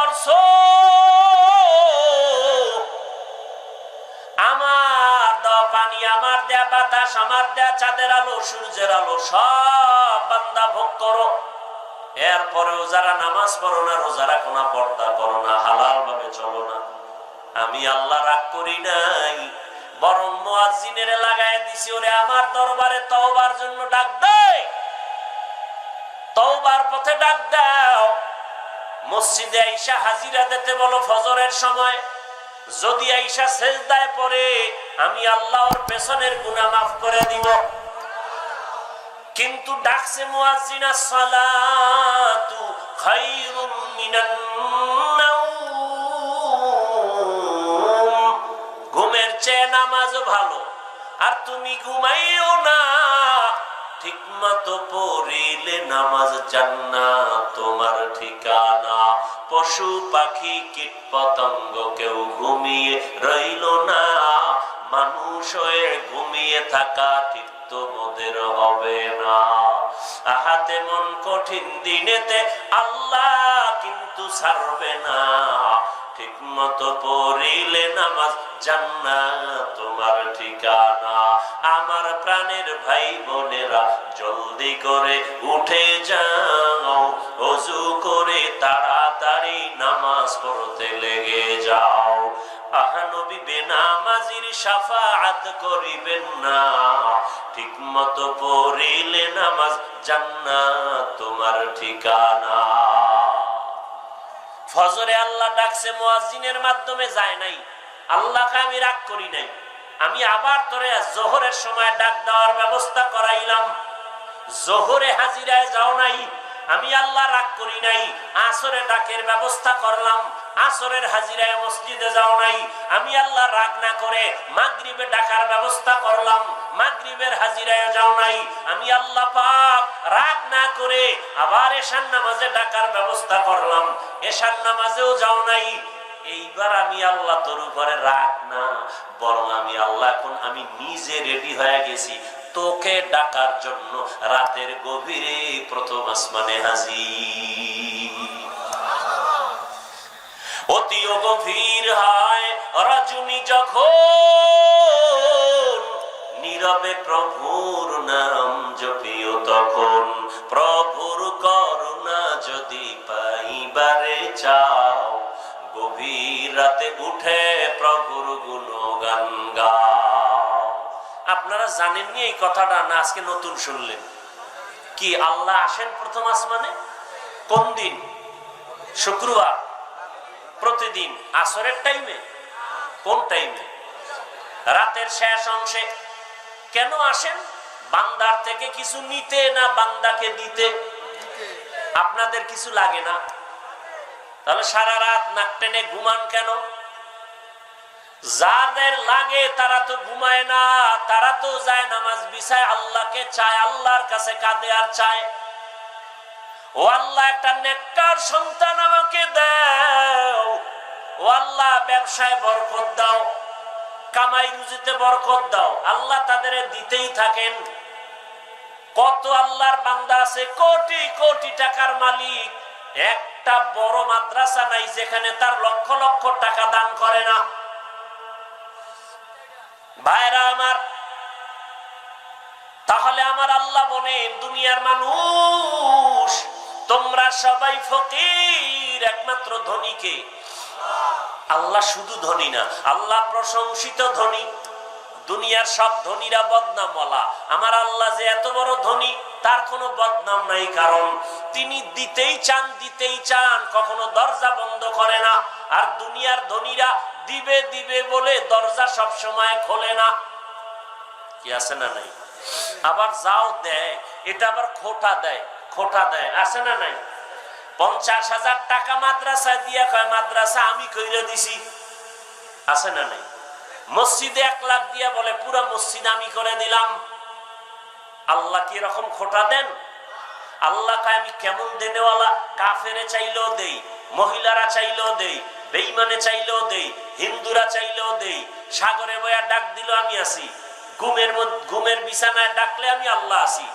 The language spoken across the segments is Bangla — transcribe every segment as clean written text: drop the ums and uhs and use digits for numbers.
করছো, আমার দেওয়া পানি, আমার দেয়া বাতাস, আমার দেয়া চাঁদের আলো, সূর্যের আলো সব বান্দা ভোগ করো। এরপরেও যারা নামাজ পড়ো না, রোজা রাখো না, পর্দা করো না, হালাল ভাবে চলো না, আমি আল্লাহ রাগ করি নাই, বরং মুয়াজ্জিনের লাগায় দিছি, ওরে আমার দরবারে তওবার জন্য ডাক দেয়, তওবার পথে ডাক দাও। মসজিদে আইসা হাজিরা দিতে বলো ফজরের সময়, যদি আইসা সেজদায় পড়ে আমি আল্লাহ ওর পেছনের গুনাহ মাফ করে দিব। কিন্তু ডাকছে মুয়াজ্জিন, আসসালাতু খায়রুম মিনান নাওম, ঘুমের চেয়ে নামাজ ভালো, আর তুমি ঘুমাইও না, ঠিকমতো পড়িলে নামাজ জান্নাত তোমার ঠিকানা। পশু পাখি কীট পতঙ্গ কেউ ঘুমিয়ে রইল না, মানুষ হয়ে ঘুমিয়ে থাকা ঠিক তোমাদের হবে না। আহাতে মন কঠিন দিনেতে আল্লাহ কিন্তু ছাড়বে না, ঠিক মতো পড়িলে নামাজ জান্নাত তোমার ঠিকানা। আমার প্রাণের ভাই বোনেরা জলদি করে উঠে যাও, ওযু করে তাড়াতাড়ি নামাজ পড়তে লেগে যাও। আহা নবী বেনামাজির শাফাআত করিবেন না, ঠিক মতো পড়িলে নামাজ জান্নাত তোমার ঠিকানা। ফজরে আল্লাহ ডাকছে মুয়াজ্জিনের মাধ্যমে, যায় নাই, আল্লাহকে আমি রাগ করি নাই, আমি আবার তোরে জোহরের সময় ডাক দেওয়ার ব্যবস্থা করাইলাম, জোহরে হাজিরায় যাও নাই, আমি আল্লাহ রাগ করি নাই, আসরে ডাকের ব্যবস্থা করলাম, আসরের হাজিরায় মসজিদে যাও নাই, আমি আল্লাহ রাগ না করে মাগরিবে ডাকার ব্যবস্থা করলাম, মাগরিবের হাজিরায় যাও নাই, আমি আল্লাহ পাক রাগ না করে আবার এশার নামাজে ডাকার ব্যবস্থা করলাম, এশার নামাজেও যাও নাই। এইবার আমি আল্লাহ তোর উপরে রাগ না, বরং আমি আল্লাহ এখন আমি নিজে রেডি হয়ে গেছি তোকে ডাকার জন্য, রাতের গভীরে প্রথম আসমানে হাজির। অতিও গভীর হয় রজনী যখন, নীরবে প্রভুর নাম জপিও তখন, প্রভুর করুণা যদি পাইবারে চাও, গভীর রাতে উঠে প্রভুর গুণগান গাও। আপনারা জানেননি এই কথাটা, না আজকে নতুন শুনলেন? কি আল্লাহ আসেন প্রথম আসমানে কোন দিন? শুক্রবার। প্রতিদিন আসরের টাইমে? কোন টাইমে? রাতের শেষ অংশে। কেন আসেন? বান্দার থেকে কিছু নিতে, না বান্দাকে দিতে? আপনাদের কিছু লাগে না? তাহলে সারা রাত নাক টেনে ঘুমান কেন? যাদের লাগে তারা তো ঘুমায় না, তারা তো যায় নামাজ বিছায়, আল্লাহকে চায়, আল্লাহর কাছে কাঁদে আর চায়, ও আল্লাহ একটা নেককার সন্তান আমাকে দাও, ও আল্লাহ ব্যবসায় বরকত দাও, কামাই রুজিতে বরকত দাও। আল্লাহ তাদের দিতেই থাকেন। কত আল্লাহর বান্দা আছে কোটি কোটি টাকার মালিক, একটা বড় মাদ্রাসা নাই যেখানে তার লক্ষ লক্ষ টাকা দান করে না। ভাইরা আমার, তাহলে আমার আল্লাহ বলেন, দুনিয়ার মানুষ তোমরা সবাই ফকির, একমাত্র ধনীকে। আল্লাহ শুধু ধনী না, আল্লাহ প্রশংসিত ধনী। দুনিয়ার সব ধনীরা বদনামওয়ালা, আমার আল্লাহ যে এত বড় ধনী তার কোনো বদনাম নাই, কারণ তিনি দিতেই চান, দিতেই চান, কখনো দরজা বন্ধ করে না। আর দুনিয়ার ধনীরা দিবে দিবে বলে দরজা সব সময় খোলে না। কি আছে না নাই? আবার যাও দেয়, এটা আবার খোটা দেয়, খোটা দেয়, আছে না নাই? 50,000 টাকা মাদ্রাসায় দিয়া কয় মাদ্রাসা আমি কইরা দিছি, আছে না নাই? মসজিদে 1 লাখ দিয়া বলে পুরা মসজিদ আমি করে দিলাম। আল্লাহ কি এরকম খোটা দেন? আল্লাহ কয় আমি কেমন দেনেওয়ালা, কাফেরে চাইলেও দেই, মহিলারা চাইলেও দেই, বেঈমানে চাইলেও দেই, হিন্দুরা চাইলেও দেই, সাগরে বয়া ডাক দিল আমি আসি, ঘুমের বিছানায় ডাকলে আমি আল্লাহ আসি।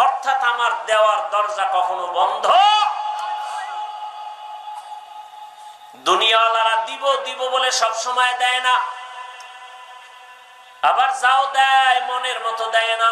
অর্থাৎ আমার দেওয়ার দরজা কখনো বন্ধ। দুনিয়াওয়ালারা দিব দিব বলে সব সময় দেয় না, আবার যাও দেয় মনের মতো দেয় না।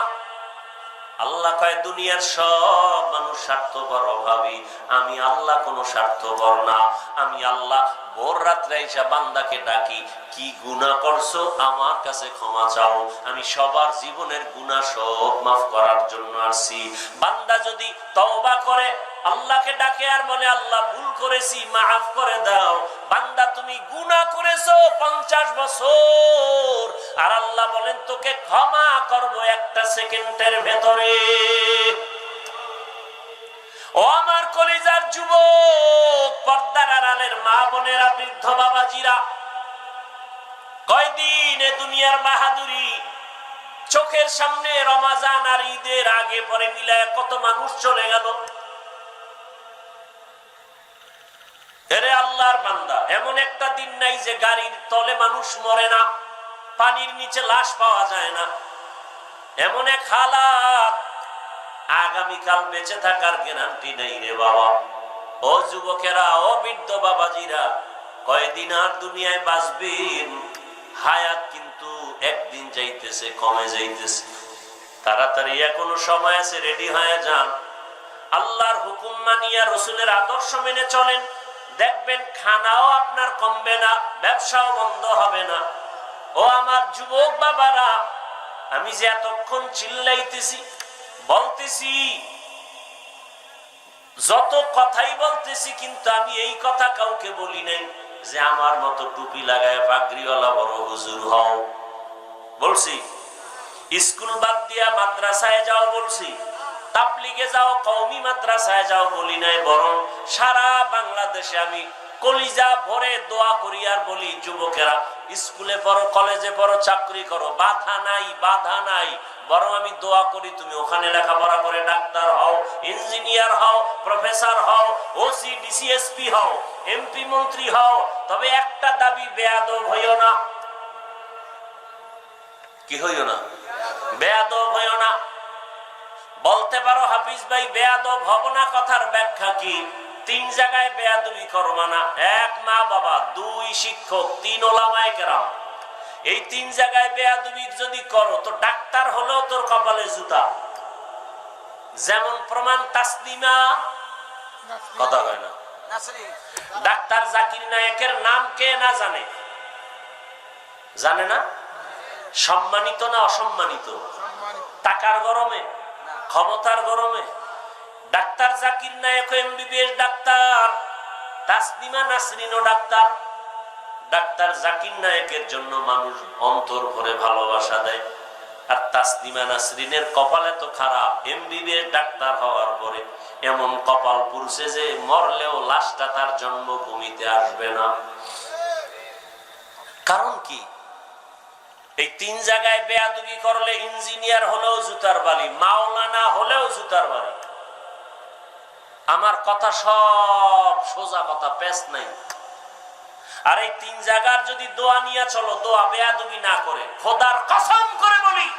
আল্লাহ কয় দুনিয়ার সব মানুষ স্বার্থপর অভাবী, আমি আল্লাহ কোনো স্বার্থপর না। আমি আল্লাহ ভোর রাত্রে এসে বান্দাকে ডাকি, কি গুনাহ করছো আমার কাছে ক্ষমা চাও, আমি সবার জীবনের গুনাহ সব মাফ করার জন্য আসছি। বান্দা যদি তওবা করে আল্লাহকে ডাকে আর বলে আল্লাহ ভুল করেছি মাফ করে দাও, বান্দা তুমি গুনাহ করেছো 50 বছর, আর আল্লাহ বলেন তোকে ক্ষমা করব একটা সেকেন্ডের ভেতরে। ও আমার কলিজার যুবক, পর্দার আড়ালের মা বোনেরা, বৃদ্ধ বাবাজিরা, কয়দিন এ দুনিয়ার বাহাদুরি চোখের সামনে রমজান আর ঈদের আগে পরে মিলায় কত মানুষ চলে গেল। এরে আল্লাহর বান্দা, এমন একটা দিন নাই যে গাড়ির তলে মানুষ মরে না, পানির নিচে লাশ পাওয়া যায় না। এমন এক হালাত, আগামীকাল বেঁচে থাকার গ্যারান্টি নেই রে বাবা। ও যুবকেরা, ও বৃদ্ধ বাবাজিরা, কয়দিন আর দুনিয়ায় বাঁচবেন? হায়াত কিন্তু একদিন যাইতেছে, কমে যাইতেছে। তাড়াতাড়ি এখনো সময় আছে, রেডি হয়ে যান। আল্লাহর হুকুম মানিয়া রসুলের আদর্শ মেনে চলেন, দেখবেন খানাও আপনার কমবে না, ব্যবসাও বন্ধ হবে না। ও আমার যুবক বাবারা, আমি যে এতক্ষণ চিল্লাইতেছি বলতেছি, যত কথাই বলতেছি, কিন্তু আমি এই কথা কাউকে বলি নাই যে আমার মতো টুপি লাগায় পাগড়িওয়ালা বড় হুজুর হও। বলছি স্কুল বাদ দিয়া মাদ্রাসায় যাও বলছি, তাবলিগে যাও, কওমি মাদ্রাসায় যাও বলি নাই, বরং সারা বাংলাদেশে আমি কলিজা ভরে দোয়া করি আর বলি, যুবকেরা স্কুলে পড়ো, কলেজে পড়ো, চাকরি করো, বাধা নাই, বাধা নাই। বরং আমি দোয়া করি তুমি ওখানে লেখাপড়া করে ডাক্তার হও, ইঞ্জিনিয়ার হও, প্রফেসর হও, ওসি ডিসিএসপি হও, এমপি মন্ত্রী হও, তবে একটা দাবি, বেয়াদব হইও না। কি হইও না? বেয়াদব হইও না। বলতে পারো হাফিজ ভাই বেয়াদব হব না, কথার ব্যাখ্যা কি? 3 জায়গায় বেয়াদবি করবা না। 1 মা বাবা, 2 শিক্ষক, 3 ওলামায়ে কেরাম। এই 3 জায়গায় বেয়াদবি যদি করো তো ডাক্তার হলেও তোর কপালে জুতা। যেমন প্রমাণ তাসলিমা, কথা হয় না, ডাক্তার জাকির নায়েকের নাম কে না জানে? জানে না? সম্মানিত না অসম্মানিত? টাকার গরমে, ক্ষমতার গরমে? Doctor Zakir Naik MBBS doctor, Taslima নাসরিনও ডাক্তার। ডাক্তার জাকির নায়েকের জন্য মানুষ অন্তর ভরে ভালোবাসা দেয়, আর তাসলিমা নাসরিনের কপালে তো খারাপ, এমবিবিএস ডাক্তার হওয়ার পরে এমন কপাল পুরছে যে মরলেও লাশটা তার জন্মভূমিতে আসবে না। কারণ কি? এই 3 জায়গায় বেয়াদবি করলে ইঞ্জিনিয়ার হলেও জুতার বালি, মাওলানা হলেও জুতার বালি। আমার কথা সব সোজা কথা, পেশ নাই। আর এই 3 জায়গার যদি দোয়া নিয়ে চলো, দোয়া বেয়াদবি না করে, খোদার কসম করে বলি,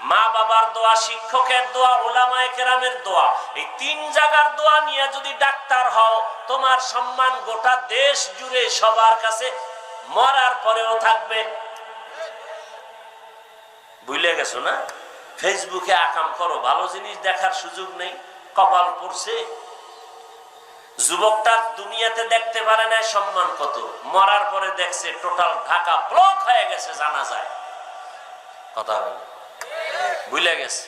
মা বাবার দোয়া, শিক্ষকের দোয়া, ওলামায়ে কেরামের দোয়া, এই 3 জায়গার দোয়া নিয়ে যদি ডাক্তার হও, তোমার সম্মান গোটা দেশ জুড়ে সবার কাছে মরার পরেও থাকবে। ভুলে গেছো না? ফেসবুকে আকাম করো, ভালো জিনিস দেখার সুযোগ নেই, কপাল পড়ছে। যুবকটা দুনিয়াতে দেখতে পারে না সম্মান কত, মরার পরে দেখছে টোটাল ঢাকা ব্লক হয়ে গেছে, জানা যায়। কথা বলে ভুলে গেছে।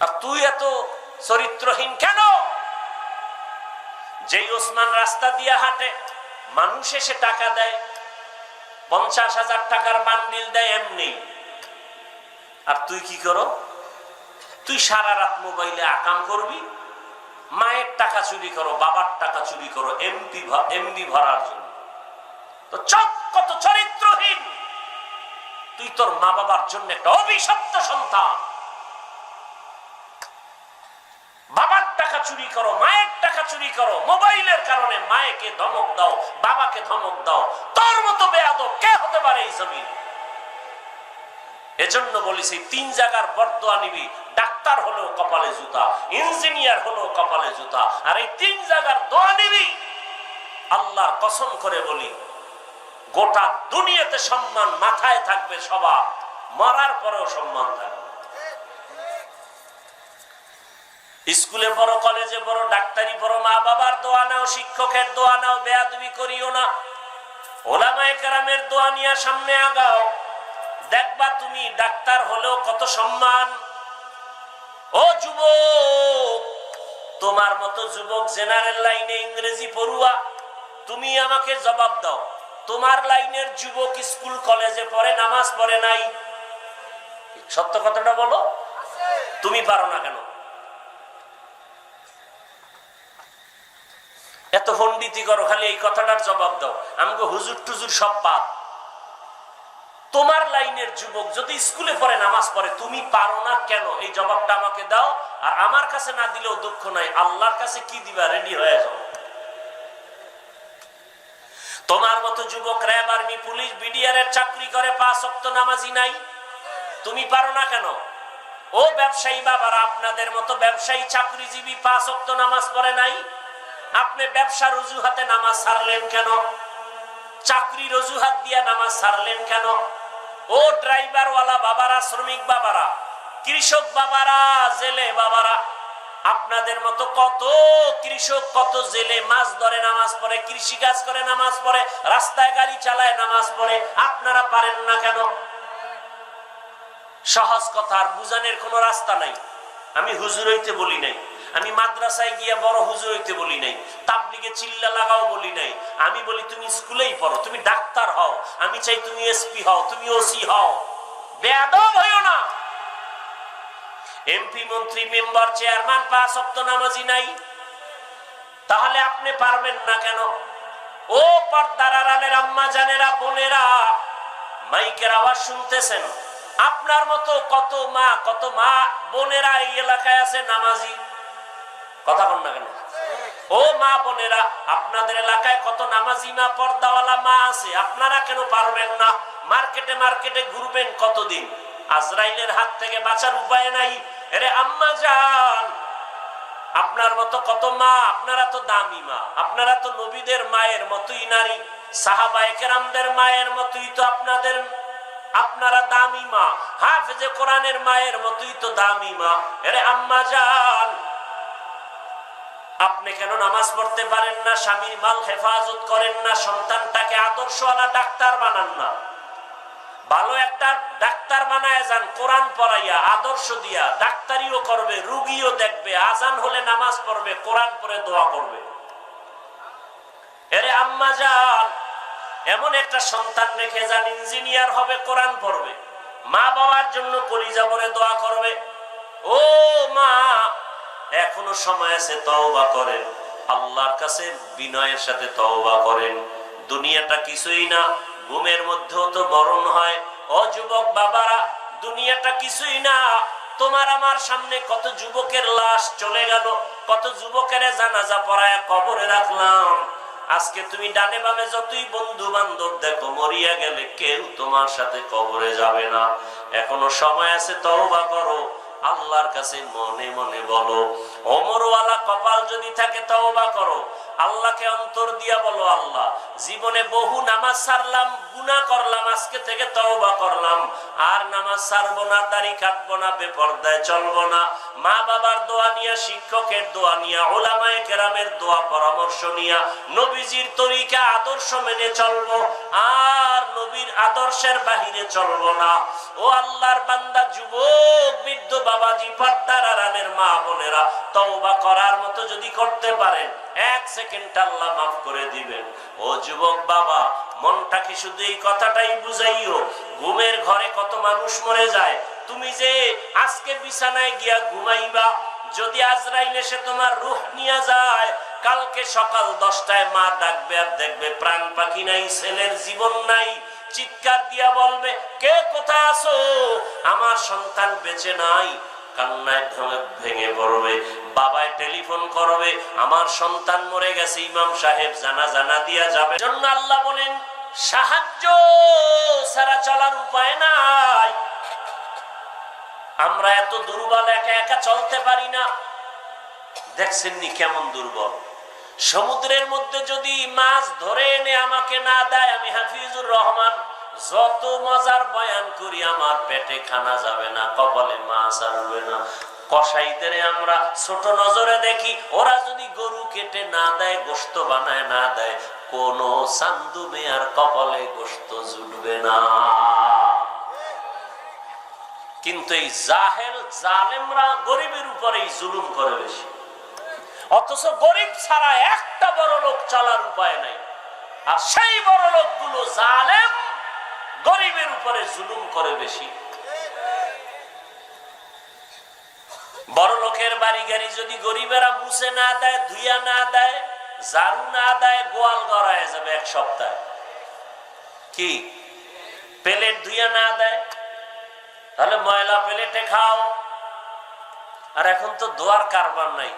আর তুই এত চরিত্রহীন কেন? যেই ওসমান রাস্তা দিয়ে হাঁটে, মানুষ এসে টাকা দেয়, 50,000 টাকার বান্ডিল দেয় এমনি, আর তুই কি করো? তুই সারা রাত মোবাইলে আকাম করবি, মায়ের টাকা চুরি করো, বাবার টাকা চুরি করো এমবি ভরার জন্য। তো কত চরিত্রহীন তুই! তোর মা বাবার জন্য একটা অভিশপ্ত সন্তান। বাবার টাকা চুরি করো, মায়ের টাকা চুরি করো, মোবাইলের কারণে মায়েকে ধমক দাও, বাবাকে ধমক দাও। তোর মতো বেয়াদব কে হতে পারে এই জমিনে? এজন্য বলেছি 3 জায়গার বরদোয়া নিবি, ডাক্তার হলেও কপালে জুতা, ইঞ্জিনিয়ার হলেও কপালে জুতা। আর এই 3 জায়গার দোয়া নিবি, আল্লাহর কসম করে বলি, গোটা দুনিয়াতে সম্মান মাথায় থাকবে সবার, মরার পরেও সম্মান থাকবে। স্কুলে পড়ো, কলেজে পড়ো, ডাক্তারি পড়ো, মা বাবার দোয়া নাও, শিক্ষকের দোয়া নাও, বেয়াদবি করিও না। ওলামায়ে কেরামের দোয়া নিয়ে সামনে আগাও, দেখবা তুমি ডাক্তার হলেও কত সম্মান। ও যুবক, তোমার মতো যুবক জেনারেল লাইনে ইংরেজি পড়ুয়া, তুমি আমাকে জবাব দাও, তোমার লাইনের যুবক স্কুল কলেজে পড়ে, নামাজ পড়ে নাই? সত্য কথাটা বলো, তুমি পারো না কেন? এত পণ্ডিতি করো, খালি এই কথাটার জবাব দাও। আমাকে হুজুর টুজুর সব বাদ। তোমার লাইনের যুবক যদি স্কুলে পড়ে, নামাজ পড়ে, তুমি পারো না কেন? এই জবাবটা আমাকে দাও। আর আমার কাছে না দিলেও দুঃখ নাই, আল্লাহর কাছে কি দিবা, রেডি হয়ে যাও। তোমার মতো যুবক র্যাব, আর্মি, পুলিশ, বিডিআর এর চাকরি করে, 5 ওয়াক্ত নামাজি নাই, তুমি পারো না কেন? ও ব্যবসায়ী বাবারা, আপনাদের মতো ব্যবসায়ী চাকরিজীবী 5 ওয়াক্ত নামাজ পড়ে নাই, আপনি ব্যবসার অজুহাতে নামাজ ছাড়লেন কেন? চাকরির অজুহাত দিয়া নামাজ ছাড়লেন কেন? ও ড্রাইভার ওয়ালা বাবারা, শ্রমিক বাবারা, কৃষক বাবারা, জেলে বাবারা, আপনাদের মতো কত কৃষক, কত জেলে মাছ ধরে নামাজ পড়ে, কৃষি কাজ করে নামাজ পড়ে, রাস্তায় গাড়ি চালায় নামাজ পড়ে, আপনারা পারেন না কেন? সহজ কথা, আর বুঝানোর কোনো রাস্তা নাই। আমি হুজুর হইতে বলি নাই, আমি মাদ্রাসায় গিয়া বড় হুজুর হইতে বলি নাই, তাবলিগে চিল্লা লাগাও বলি নাই। আমি বলি তুমি স্কুলেই পড়ো, তুমি ডাক্তার হও, আমি চাই তুমি এসপি হও, তুমি ওসি হও, বেয়াদব হইও না। এমপি, মন্ত্রী, মেম্বার, চেয়ারম্যান 5 ওয়াক্ত নামাজি নাই, তাহলে আপনি পারবেন না কেন? ও পর্দার আড়ালের আম্মা জানেরা, বোনেরা, মাইকের আওয়াজ শুনতেছেন, আপনার মতো কত মা বোনেরা এই এলাকায় আছে নামাজি, কথা বল না কেন? ও মা বোনেরা, আপনাদের এলাকায় কত নামাজি মা, পর্দাওয়ালা মা আছে, আপনারা কেন পারবেন না? মার্কেটে মার্কেটে ঘুরবেন কতদিন, আজরাইলের হাত থেকে বাঁচার উপায় নাই। আরে আম্মা জান, আপনার মতো কত মা, আপনারা তো দামি মা, আপনারা তো নবীদের মায়ের মতোই নারী, সাহাবায়ে কেরামদের মায়ের মতোই তো আপনারা দামি মা, হাফেজে কোরআনের মায়ের মতোই তো দামি মা। আরে আম্মা জান, আপনি কেন নামাজ পড়তে পারেন না, স্বামীর মাল হেফাজত করেন না, সন্তানটাকে আদর্শওয়ালা ডাক্তার বানান না? ভালো একটা ডাক্তার বানায় যান, কোরআন পড়াইয়া, আদর্শ দিয়া, ডাক্তারিও করবে, রুগীও দেখবে, আজান হলে নামাজ পড়বে, কোরআন পড়ে দোয়া করবে। আরে আম্মা জান, এমন একটা সন্তান রেখে যান, ইঞ্জিনিয়ার হবে, কোরআন পড়বে, মা বাবার জন্য কলিজা ভরে দোয়া করবে। ও মা, এখনো সময় আছে, তওবা করেন, আল্লাহর কাছে বিনয়ের সাথে তওবা করেন। দুনিয়াটা কিছুই না, ঘুমের মধ্যেও তো মরণ হয়। ও যুবক বাবারা, দুনিয়াটা কিছুই না। তোমার আমার সামনে কত যুবকের লাশ চলে গেল, কত যুবকের জানাজা পড়ায় কবরে রাখলাম। আজকে তুমি ডানে বামে যতই বন্ধু বান্ধব দেখো, মরিয়া গেলে কেউ তোমার সাথে কবরে যাবে না। এখনো সময় আছে, তওবা করো, আল্লাহর কাছে মনে মনে বলো। ওমরওয়ালা কপাল যদি থাকে, তওবা করো, আল্লাহকে অন্তর দিয়া বলো, আল্লাহ জীবনে বহু নামাজ ছাড়লাম, গুনাহ করলাম, আজকে থেকে তওবা করলাম, আর নামাজ ছাড়বো না, দাড়ি কাটবো না, বেপরদায় চলবো না। মা বাবার দোয়া নিয়া, শিক্ষকের দোয়া নিয়া, উলামায়ে কেরামের দোয়া পরামর্শ নিয়া, নবীজির তরিকা আদর্শ মেনে চলবো, আর নবীর আদর্শের বাহিরে চলবো না। ও আল্লাহর বান্দা, যুবক, বৃদ্ধ, বাবাজি, পর্দার আড়ালের মা বোনেরা, তওবা করার মতো যদি করতে পারেন, 1 সেকেন্ড আল্লাহ মাফ করে দিবেন। ও যুবক বাবা, মনটাকে শুধু এই কথাটাই বুঝাইও, ঘুমের ঘরে কত মানুষ মরে যায়। তুমি যে আজকে বিছানায় গিয়া ঘুমাইবা, যদি আজরাইল এসে তোমার রূহ নিয়ে যায়, কালকে সকাল 10টায় মা ডাকবে, আর দেখবে প্রাণ পাখি নাই, ছেলের জীবন নাই। চিৎকার দিয়া বলবে, কে কোথায় আছো? আমার সন্তান বেঁচে নাই। কান্নায় ভেঙে পড়বে, বাবায় টেলিফোন করবে, আমার সন্তান মরে গেছে, ইমাম সাহেব জানাজা দিয়া যাবে। জন্য আল্লাহ বলেন, সাহায্য ছাড়া চলার উপায় নাই। আমরা এত দুর্বল, একা একা চলতে পারি না। দেখছেন নি কেমন দুর্বল? সমুদ্রের মধ্যে যদি মাছ ধরে এনে আমাকে না দেয়, আমি হাফিজুর রহমান যত মজার বয়ান করি আমার পেটে খানা যাবে না, কপালে মাছ আসবে না। কসাইদের আমরা ছোট নজরে দেখি, ওরা যদি গরু কেটে না দেয়, গোশত বানায় না দেয়, কোন চান্দু মেয়ার কপালে গোশত জুটবে না। কিন্তু এই জাহেল জালেমরা গরিবের উপরেই জুলুম করে বেশি, অথচ গরিব ছাড়া একটা বড় লোক চলার উপায় নাই। আর সেই বড় লোকগুলো জালেম, গরিবের উপরে জুলুম করে বেশি। বড় লোকের বাড়ি গাড়ি যদি গরিবেরা মুছে না দেয়, ধুইয়া না দেয়, ঝাড়ু না দেয়, গোয়াল গড়ায় যাবে এক সপ্তাহ। কি প্লেট ধুইয়া না দেয়, তাহলে ময়লা প্লেটে খাও। আর এখন তো ধোয়ার কারবার নাই,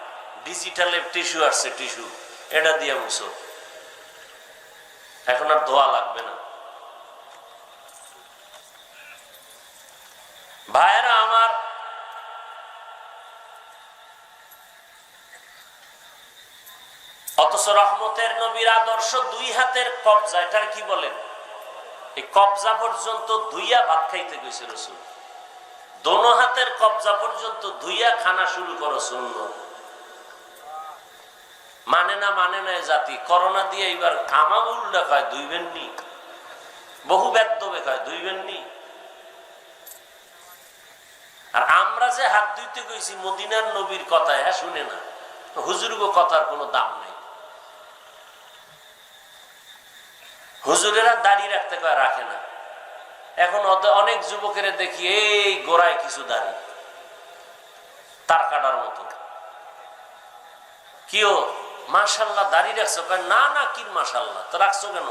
ডিজিটাল টিস্যু আসছে, টিস্যু এটা দিয়ে মুছো, এখন আর ধোয়া লাগবে না। ভাইরা আমার, অথচ রহমতের নবীর আদর্শ দুই হাতের কবজা, এটার কি বলেন, এই কবজা পর্যন্ত ধুইয়া ভাত খাইতে গেছে রাসূল। দোনো হাতের কবজা পর্যন্ত ধুইয়া খানা শুরু করো সুন্নাত। মানে না জাতি। করোনা দিয়ে এবার আমাকে উল্টা খায়, ধুইবেন নি, বহু বেদ্যবে খায়, ধুইবেন নি। আর আমরা যে হাত ধুইতে কইছি মদিনার নবীর কথায়, হ্যাঁ শুনে না, হুজুরগো কথার কোনো দাম নেই। হুজুরেরা দাড়ি রাখতে কয়, রাখে না। এখন অনেক যুবকের দেখি এই গোড়ায় কিছু দাড়ি, তার কাটার মতো। কিও মাশাআল্লাহ দাড়ি রাখছো? না না, কি মাশাআল্লাহ, তো রাখছো কেন?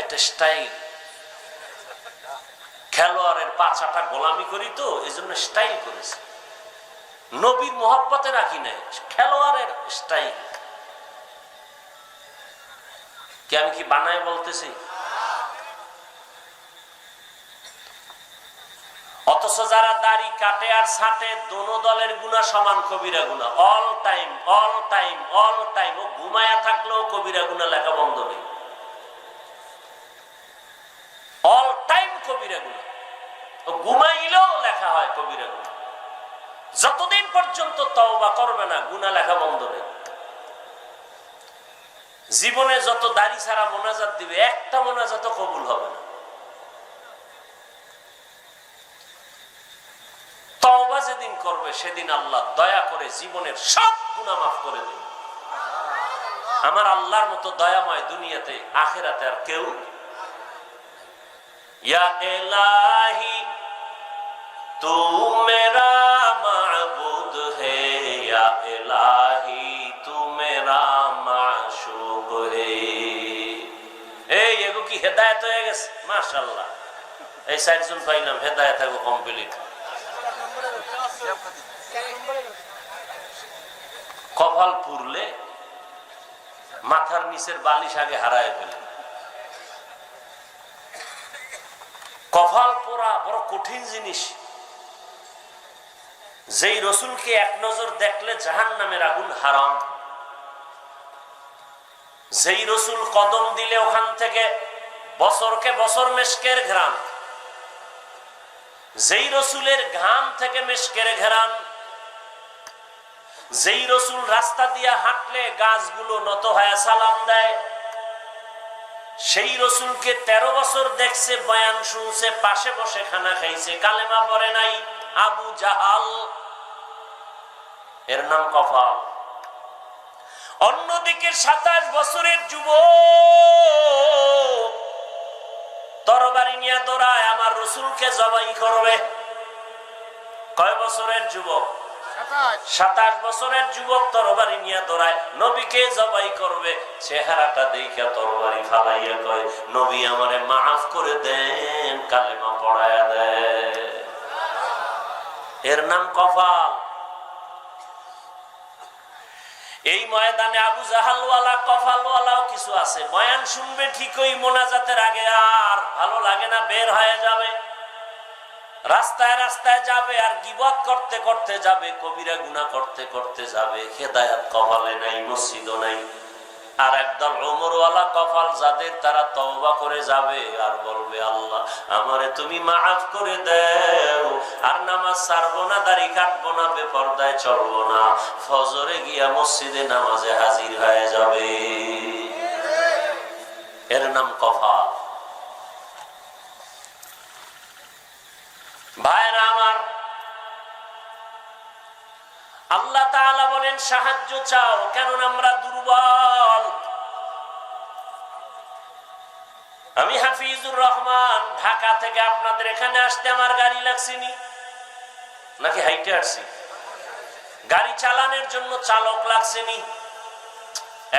একটা স্টাইল, খেলোয়াড়ের পাছাটা গোলামি করি তো এই জন্য স্টাইল করেছে। নবীর মোহাব্বতে রাখি নাই, খেলোয়াড়ের স্টাইল। কি আমি কি বানায় বলতেছি? অথচ যারা দাড়ি কাটে আর ছাটে, দোনো দলের গুনাহ সমান, কবিরা গুনাহ। All time all time all time. ও ঘুমায়া থাকলেও কবিরা গুনাহ লেখা বন্ধ নেই, অল টাইম কবিরা গুনাহ। ও ঘুমাইলেও লেখা হয় কবিরা গুনাহ। যতদিন পর্যন্ত তওবা করবে না, গুনাহ লেখা বন্ধ নেই। জীবনে যত দাড়ি ছাড়া মোনাজাত দিবে, একটা মোনাজাতও কবুল হবে না। তওবা যেদিন করবে সেদিন আল্লাহ দয়া করে জীবনের সব গুনাহ মাফ করে দেবে। আমার আল্লাহর মতো দয়াময় দুনিয়াতে আখিরাতে আর কেউ। ইয়া ইলাহি তু মেরা মাবুদ হে, ইয়া ইলাহি তু মেরা মাশুক হে। এই এগো কি হেদায়েত হয়ে গেছে? মাশাআল্লাহ, এই চারজন পাইলাম, হেদায়েত এগো কমপ্লিট। কপাল পুরলে মাথার নিচের বালিশ আগে হারায় ফেলে। কপাল পোড়া বড় কঠিন জিনিস। যেই রসুলকে এক নজর দেখলে জাহান্নামের আগুন হারাম, যেই রসুল কদম দিলে ওখান থেকে বছরকে বছর মেশকের ঘ্রাণ, যেই রসুলের ঘাম থেকে মেশকের ঘ্রাণ, যেই রসুল রাস্তা দিয়ে হাঁটলে গাছগুলো নত হয়ে সালাম দেয়, সেই রসুলকে 13 বছর দেখছে, বয়ান শুনছে, পাশে বসে খানা খাইছে, কালেমা পড়ে নাই, আবু জাহাল। এর নাম কপাল। অন্যদিকে 27 বছরের যুবক তরবারি নিয়ে দৌড়ায় আমার রসুলকে জবাই করবে। কয় বছরের যুবক? 27 বছরের যুবক তরবারি নিয়ে দৌড়ায়, নবীকে জবাই করবে। চেহারাটা দেখে তরবারি ফালাইয়া কয়, নবী আমারে মাফ করে দেন, কালেমা পড়ায়া দেন। এর নাম কপাল। এই ময়দানে আবু জাহালওয়ালা কপালওয়ালাও কিছু আছে। বয়ান শুনবে ঠিকই, মোনাজাতের আগে আর ভালো লাগে না, বের হয়ে যাবে, রাস্তায় রাস্তায় যাবে, আর গীবত করতে করতে যাবে, কবিরা গুনাহ করতে করতে যাবে। হেদায়েত কপালে নাই, মসজিদও নাই। আর একদল ওমরওয়ালা কপাল যাদের, তারা তওবা করে যাবে আর বলবে, আল্লাহ আমারে তুমি মাফ করে দাও, আর নামাজ ছাড়বো না, দাড়ি কাটবো না, বেপরদায় চলবো না, ফজরে গিয়া মসজিদে নামাজে হাজির হয়ে যাবে। এর নাম কপাল। ভাইরা আমার, আল্লাহ তাআলা বলেন সাহায্য চাও, কেননা আমরা দুর্বল। আমি হাফিজুর রহমান, ঢাকা থেকে আপনাদের এখানে আসতে আমার গাড়ি লাগছেনি নাকি হাইটে আসছি? গাড়ি চালানোর জন্য চালক লাগছেনি।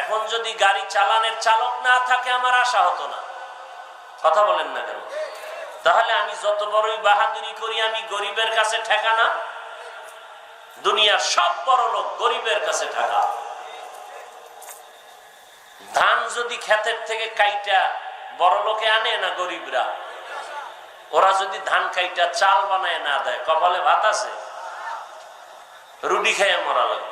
এখন যদি গাড়ি চালানোর চালক না থাকে আমার আশা হতো না। কথা বলেন না কেন? তাহলে আমি যত বড়ই বাহাদুরি করি, আমি গরিবের কাছে ঠেকা না। দুনিয়ার সব বড় লোক গরিবের কাছে ঠেকা। ধান যদি ক্ষেতের থেকে কাইটা বড় লোকে আনে না গরিবরা, ওরা যদি ধান কাইটা চাল বানায় না দেয়, কপালে ভাত আছে? রুটি খেয়ে মরা লাগে।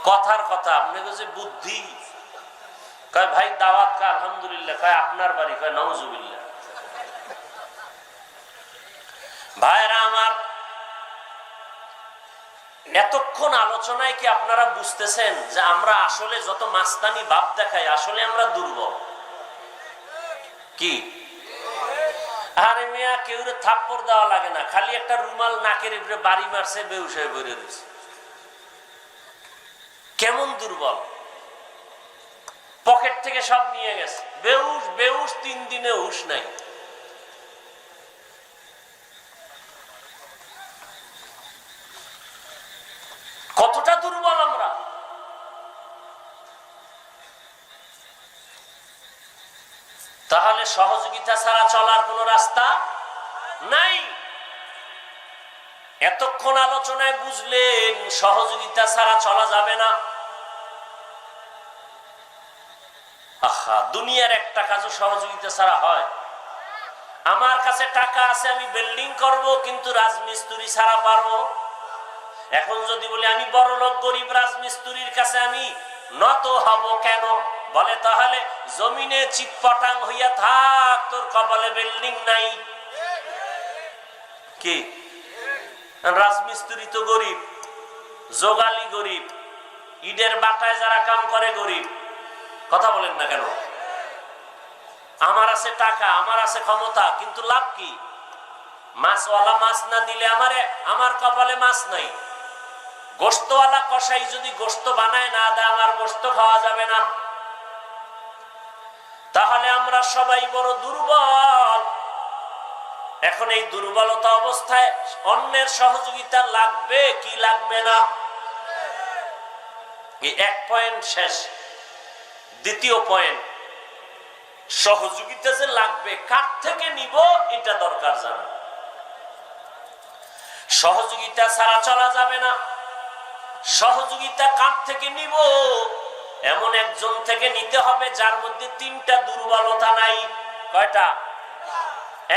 কথার কথা, আপনাকে যে বুদ্ধি, কয় ভাই দাওয়াত কা, আলহামদুলিল্লাহ, কয় আপনার বাড়ি, কয় নাউজুবিল্লাহ। ভাইরা আমার, এতক্ষণ আলোচনায় কি আপনারা বুঝতেছেন যে আমরা আসলে যত মাস্তানি ভাব দেখাই, আসলে আমরা দুর্বল? কি আরে মিয়া, কেউ থাপ্পড় দেওয়া লাগে না, খালি একটা রুমাল নাকের উপরে বাড়ি মারছে, বেহুশ হয়ে বেড়ে রয়েছে। কেমন দুর্বল! পকেট থেকে সব নিয়ে গেছে, বেহুশ বেহুশ, 3 দিনে হুশ নাই। কতটা দুর্বল আমরা! তাহলে সহযোগিতা ছাড়া চলার কোন রাস্তা নাই। এতক্ষণ আলোচনায় বুঝলেন সহযোগিতা ছাড়া চলা যাবে না। আহা, দুনিয়ার একটা কাজও সহযোগিতা ছাড়া হয়? আমার কাছে টাকা আছে, আমি বিল্ডিং করব, কিন্তু রাজমিস্ত্রি ছাড়া পারবো? এখন যদি বলি আমি বড় লোক, গরিব রাজমিস্ত্রির কাছে আমি নত হব কেন? বলে তাহলে জমিনে চিৎপটাং হইয়া থাক, তোর কপালে বিল্ডিং নাই। কি রাজমিস্ত্রি তো গরিব, যোগালি গরিব, ইটের বাটায় যারা কাম করে গরিব। কথা বলেন না কেন? আমার আছে টাকা, আমার আছে ক্ষমতা, কিন্তু লাভ কি? মাছওয়ালা মাছ না দিলে আমার কপালে মাছ নাই। গোশতওয়ালা কসাই যদি গোশত বানায় না দেয়, আমার গোশত খাওয়া যাবে না। তাহলে আমরা সবাই বড় দুর্বল। এখন এই দুর্বলতা অবস্থায় অন্যের সহযোগিতা লাগবে কি লাগবে না? এই এক পয়েন্ট শেষ। দ্বিতীয় পয়েন্ট, সহযোগিতা যে লাগবে, কার থেকে নিব এটা দরকার জানা। সহযোগিতা ছাড়া চলা যাবে না। সহযোগিতা কার থেকে নিব? এমন একজন থেকে নিতে হবে যার মধ্যে 3টা দুর্বলতা নাই। কয়টা?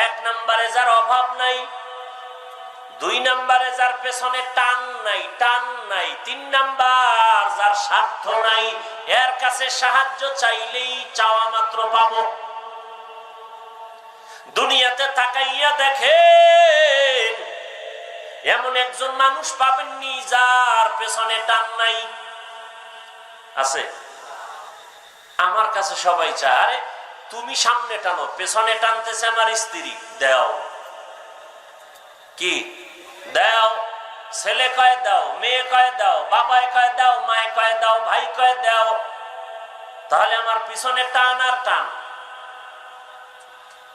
1 নম্বরে যার অভাব নাই, 2 নম্বরে যার পেছনে টান নাই, 3 নাম্বার যার স্বার্থ নাই, এর কাছে সাহায্য চাইলেই চাওয়া মাত্র পাবো। দুনিয়াতে তাকাইয়া দেখেন, এমন একজন মানুষ পাবেননি যার পেছনে টান নাই। আছে? আমার কাছে সবাই চায়, আরে তুমি সামনে টানো, পেছনে টানতেছে আমার স্ত্রী, দাও। কি দাও? ছেলে কয় দাও, মেয়ে কয় দাও, বাবায় কয় দাও, মায়ে কয় দাও, ভাই কয় দাও। তাহলে আমার পিছনে টান আর টান।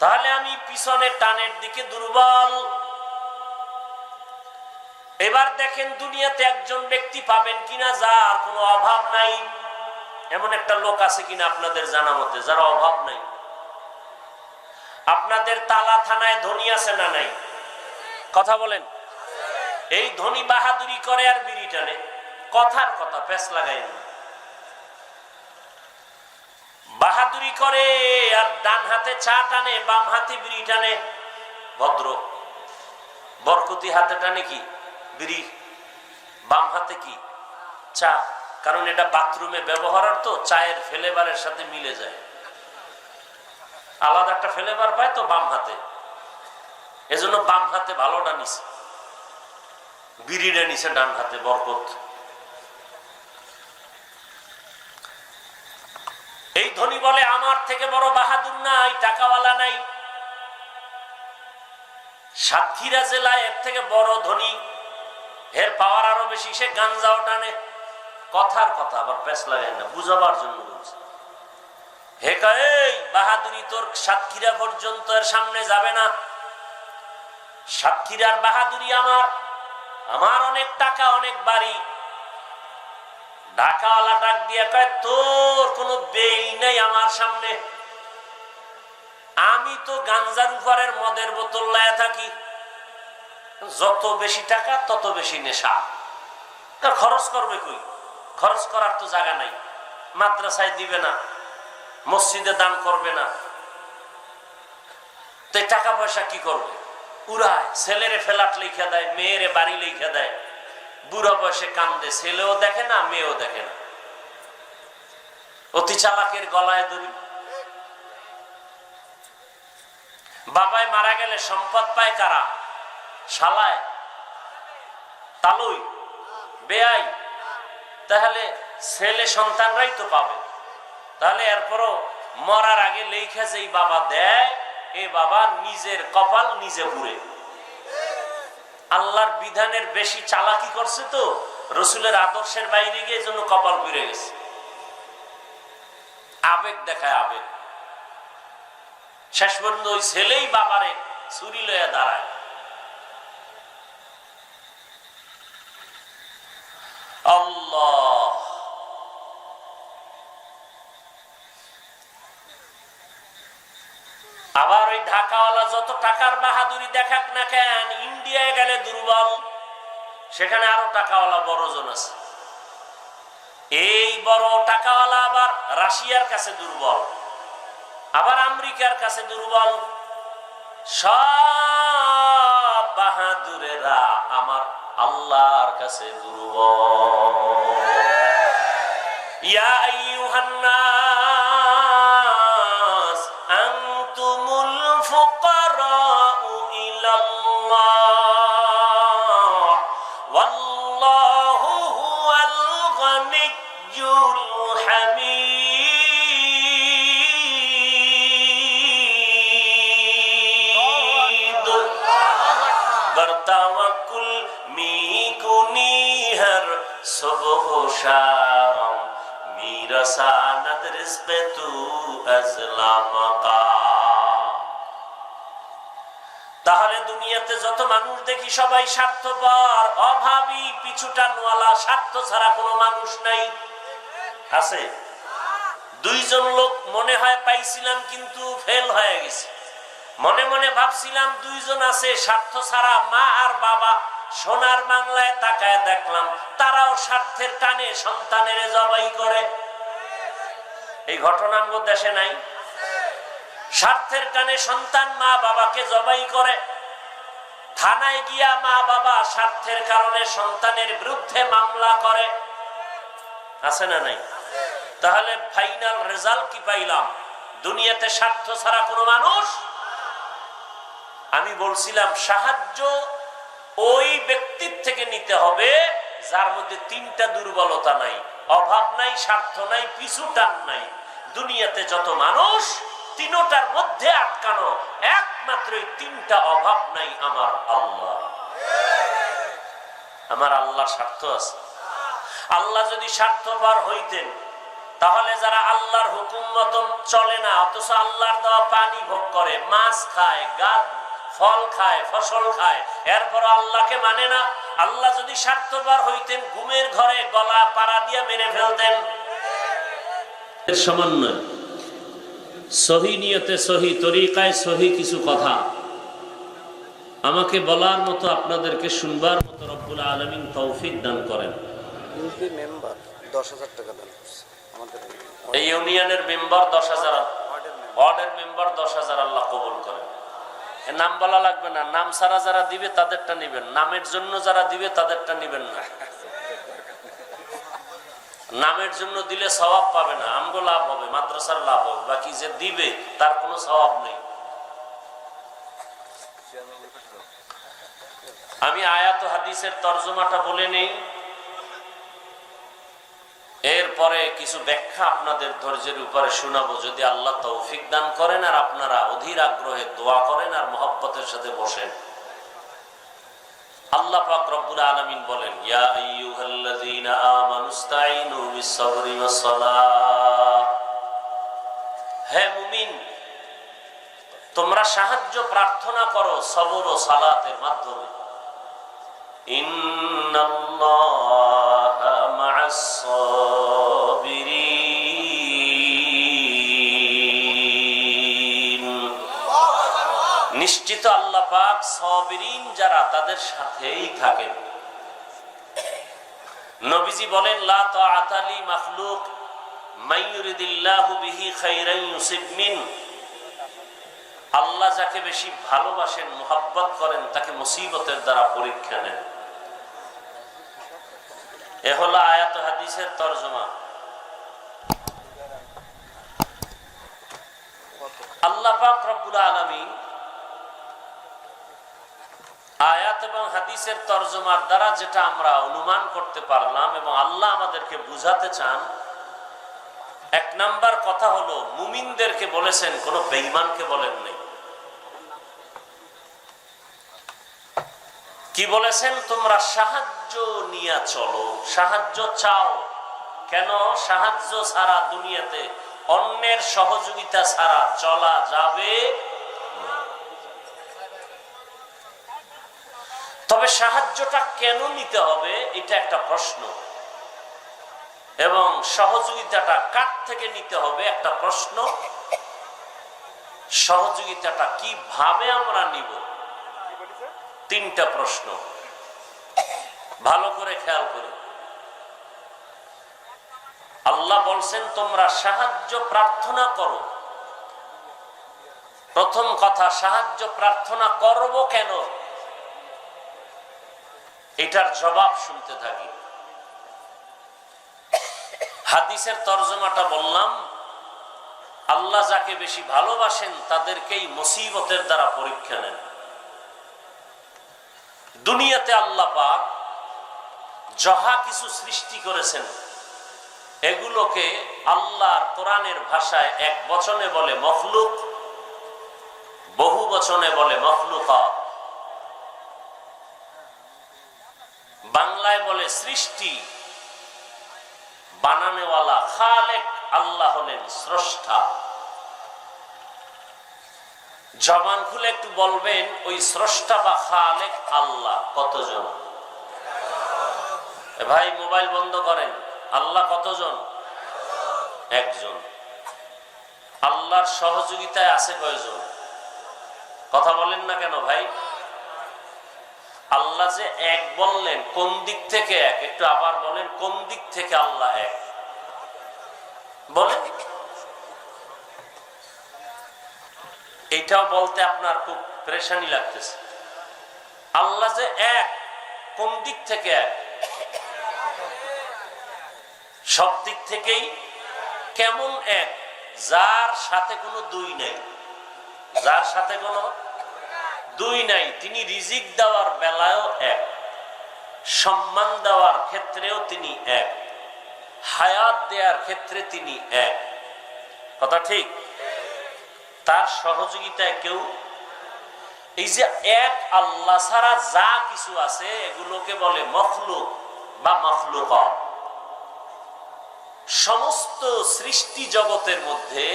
তাহলে আমি পিছনের টানের দিকে দুর্বল। এবার দেখেন দুনিয়াতে একজন ব্যক্তি পাবেন কিনা যার কোনো অভাব নাই। এমন একটা লোক আছে কিনা আপনাদের জানা মতে যার অভাব নাই? আপনাদের তালা থানায় ধনী আছে না নাই? কথা বলেন। এই ধনী বাহাদুরি করে আর বিড়ি টানে, কথার কথা, পেছ লাগাই না। বাহাদুরি করে আর ডান হাতে চা টানে, বাম হাতে বিড়ি টানে। ভদ্র বরকতি হাতে টানে কি? বিড়ি, বাম হাতে কি? চা। কারণ এটা বাথরুমে ব্যবহারার্থ, চায়ের ফ্লেভারের সাথে মিলে যায়, আলাদা একটা ফ্লেভার পায় তো বাম হাতে, এজন্য বাম হাতে ভালোটা নিছে, বিড়িটা নিছে ডান হাতে, বরকত। এই ধনী বলে আমার থেকে বড় বাহাদুর নাই, টাকাওয়ালা নাই। সাতক্ষীরা জেলায় এর থেকে বড় ধনী, এর পাওয়ার আরো বেশি, সে গাঞ্জাও টানে। কথার কথা আবার পেছ লাগায় না, বুঝাবার জন্য বলছে। হে এই বাহাদুরি তোর সাতক্ষীরা পর্যন্ত এর সামনে যাবে না। সাতক্ষীরার বাহাদুরি আমার, আমার অনেক টাকা, অনেক বাড়ি। ঢাকাওয়ালা ডাক দিয়ে কয় তোর কোনো বেই নাই আমার সামনে, আমি তো গাঞ্জার উপরের মদের বোতল লায়া থাকি, যত বেশি টাকা তত বেশি নেশা। খরচ করবে কই? খরচ করার তো জায়গা নাই, মাদ্রাসায় দিবে না, মসজিদে দান করবে না, তো টাকা পয়সা কি করবে? উড়ায়, ছেলেরে ফ্ল্যাট লিখে দেয়, মেয়েরে বাড়ি লিখে দেয়, বুড়া বয়সে কান্দে, ছেলেও দেখে না মেয়েও দেখে না। অতি চালাকের গলায় দড়ি। বাবায় মারা গেলে সম্পদ পায় কারা? শালায়, তালুই, বেয়াই। তাহলে ছেলে সন্তানরাই তো পাবে। তাহলে এরপরও মরার আগে লেখা যেই বাবা দেয়, এ বাবা নিজের কপাল নিজে পুড়ে। আল্লাহর বিধানের বেশি চালাকি করছে তো, রসুলের আদর্শের বাইরে গিয়ে জন্য কপাল পুড়ে গেছে। আবেগ দেখায়, আবেগ। শেষ পর্যন্ত ওই ছেলেই বাবারে ছুরি লইয়া দাঁড়ায়। আল্লাহ, আবার ওই ঢাকাওয়ালা যত টাকার বাহাদুরি দেখাক না কেন, ইন্ডিয়ায় গেলে দুর্বল, সেখানে আরো টাকাওয়ালা বড়জন আছে। এই বড় টাকাওয়ালা আবার রাশিয়ার কাছে দুর্বল, আবার আমেরিকার কাছে দুর্বল। সব বাহাদুরেরা আমার আল্লাহর কাছে দুর্বল। ইয়া আইয়ুহান নাস আনতুমুল ফুকারাউ ইলাল্লাহ ওয়াল্লাহু হুয়াল গানিয়্যুল হামিদ। বরতাওয়াকুল মিকুনি হর সুবহ শাম মিরাসানাত রিজকে তু আজলামাকা। তাহলে দুনিয়াতে যত মানুষ দেখি সবাই স্বার্থপর, অভাবী, পিছুটানওয়ালা, স্বার্থ ছাড়া কোনো মানুষ নাই। আছে দুইজন লোক মনে হয় পাইছিলাম কিন্তু ফেল হয়ে গেছে। মনে মনে ভাবছিলাম দুইজন আছে স্বার্থ ছাড়া, মা আর বাবা। সোনার বাংলায় তাকায় দেখলাম তারাও স্বার্থের টানে সন্তানের জবাই করে। এই ঘটনা আমাদের দেশে নাই? স্বার্থের টানে সন্তান মা বাবাকে জবাই করে। থানায় গিয়া মা বাবা স্বার্থের কারণে সন্তানের বিরুদ্ধে মামলা করে। আছে না নাই? তাহলে ফাইনাল রেজাল্ট কি পাইলাম? দুনিয়াতে স্বার্থ ছাড়া কোনো মানুষ। আমি বলছিলাম সাহায্য ওই ব্যক্তির থেকে নিতে হবে যার মধ্যে তিনটা দুর্বলতা নাই, অভাব নাই, স্বার্থ নাই, পিছু টান নাই। দুনিয়াতে যত মানুষ তিনটার মধ্যে আটকানো, একমাত্র তিনটা অভাব নাই, আমার আল্লাহ। আমার আল্লাহ স্বার্থ আছে। আল্লাহ যদি স্বার্থপর হইতেন তাহলে যারা আল্লাহর হুকুম মতন চলে না, অথচ আল্লাহর দেওয়া পানি ভোগ করে, মাছ খায়, গাছ ফল খায়, ফসল খায়, এরপর আল্লাহকে মানে না, আল্লাহ যদি স্বার্থপর হইতেন ঘুমের ঘরে গলা পাড়া দিয়ে মেরে ফেলতেন। এর সমন্বয় সহি নিয়তে, সহি তরিকায়, সহি কিছু কথা আমাকে বলার মতো, আপনাদেরকে শুনবার মতো রব্বুল আলামিন তৌফিক দান করেন। ইউপি মেম্বার 10,000 টাকা দান করছে আমাদের এই ইউনিয়নের মেম্বার 10,000, ওয়ার্ডের মেম্বার 10,000, আল্লাহ কবুল করেন। নাম বলা লাগবে না, নাম ছাড়া যারা দিবে তাদেরটা নিবেন, নামের জন্য যারা দিবে তাদেরটা নিবেন না। নামের জন্য দিলে সওয়াব পাবে না, আমগো লাভ হবে, মাদ্রাসার লাভ হবে, বাকি যে দিবে তার কোনো সওয়াব নেই। আমি আয়াত ও হাদিসের তরজমাটা বলে নেই, এরপরে কিছু ব্যাখ্যা আপনাদের ধৈর্যের উপরে শোনাবো, যদি আল্লাহ তৌফিক দান করেন আর আপনারা অধীর আগ্রহে দোয়া করেন আর মহব্বতের সাথে বসেন। আল্লাহ পাক রব্বুল আলামিন বলেন, ইয়া আইয়ুহাল্লাযীনা আমানুস্তাঈনু বিস-সাবরি ওয়াস-সালাহ, হে মুমিন তোমরা সাহায্য প্রার্থনা করো সবর ও সালাতের মাধ্যমে। ইন্নাল্লাহা মা'আস-সাবিরিন, নিশ্চিত আল্লাহ পাক সাবিরিন যারা তাদের সাথেই থাকেন। নবীজি বলেন, লা তাআতা লি মাখলুক মাইয়ুরিদিল্লাহু বিহি খাইরান ইউসিব মিন, আল্লাহ যাকে বেশি ভালোবাসেন মুহাব্বত করেন তাকে মুসিবতের দ্বারা পরীক্ষা নেন। এ হলো আয়াত ও হাদিসের তরজমা। আল্লাহ পাক রব্বুল আলামিন আয়াত এবং হাদিসের তরজমার দ্বারা যেটা আমরা অনুমান করতে পারলাম এবং আল্লাহ আমাদেরকে বুঝাতে চান, এক নাম্বার কথা হলো মুমিনদেরকে বলেছেন, কোন বেঈমানকে বলেন নাই। কি বলেছেন? তোমরা সাহায্য নিয়ে চলো, সাহায্য চাও। কেন? সাহায্য ছাড়া দুনিয়াতে অন্যের সহযোগিতা ছাড়া চলা যাবে না। তবে সাহায্যটা কেন নিতে হবে এটা একটা প্রশ্ন, এবং সহযোগিতাটা কার থেকে নিতে হবে একটা প্রশ্ন, সহযোগিতাটা কিভাবে আমরা নিব তিনটা প্রশ্ন। ভালো করে খেয়াল করে, আল্লাহ বলছেন তোমরা সাহায্য প্রার্থনা করো। প্রথম কথা, সাহায্য প্রার্থনা করব কেন, এটার জবাব শুনতে থাকি। হাদিসের তরজমাটা বললাম, আল্লাহ যাকে বেশি ভালোবাসেন তাদেরকেই মুসিবতের দ্বারা পরীক্ষা নেন। দুনিয়াতে আল্লাহ পাক যাহা কিছু সৃষ্টি করেছেন এগুলোকে আল্লাহর কোরআনের ভাষায় এক বচনে বলে মখলুক, বহু বচনে বলে মখলুকাত, বাংলায় বলে সৃষ্টি। বানানেওয়ালা খালেক আল্লাহ হলেন স্রষ্টা। জবান খুলে একটু বলবেন, ওই স্রষ্টা বা খালেক আল্লাহ কতজন? ভাই মোবাইল বন্ধ করেন। আল্লাহ কতজন? একজন। আল্লাহর সহযোগিতায় আছে কয়জন? কথা বলেন না কেন ভাই? আল্লাহ যে এক বললেন, কোন দিক থেকে এক? একটু আবার বলেন, কোন দিক থেকে আল্লাহ এক বলেন? এইটাও বলতে আপনার খুব পেরেশানি লাগতেছে। আল্লাহ যে এক, কোন দিক থেকে এক? সব দিক থেকেই। কেমন এক? যার সাথে কোনো দুই নাই, যার সাথে কোনো দুই নাই। তিনি রিজিক দেওয়ার বেলায়ও এক, সম্মান দেওয়ার ক্ষেত্রেও তিনি এক, হায়াত দেওয়ার ক্ষেত্রে তিনি এক। কথা ঠিক? তার সহযোগিতায় কেউ। এই যে এক আল্লাহ ছাড়া যা কিছু আছে এগুলোকে বলে মখলুক বা মখলুকাত। সমস্ত সৃষ্টি জগতের মধ্যে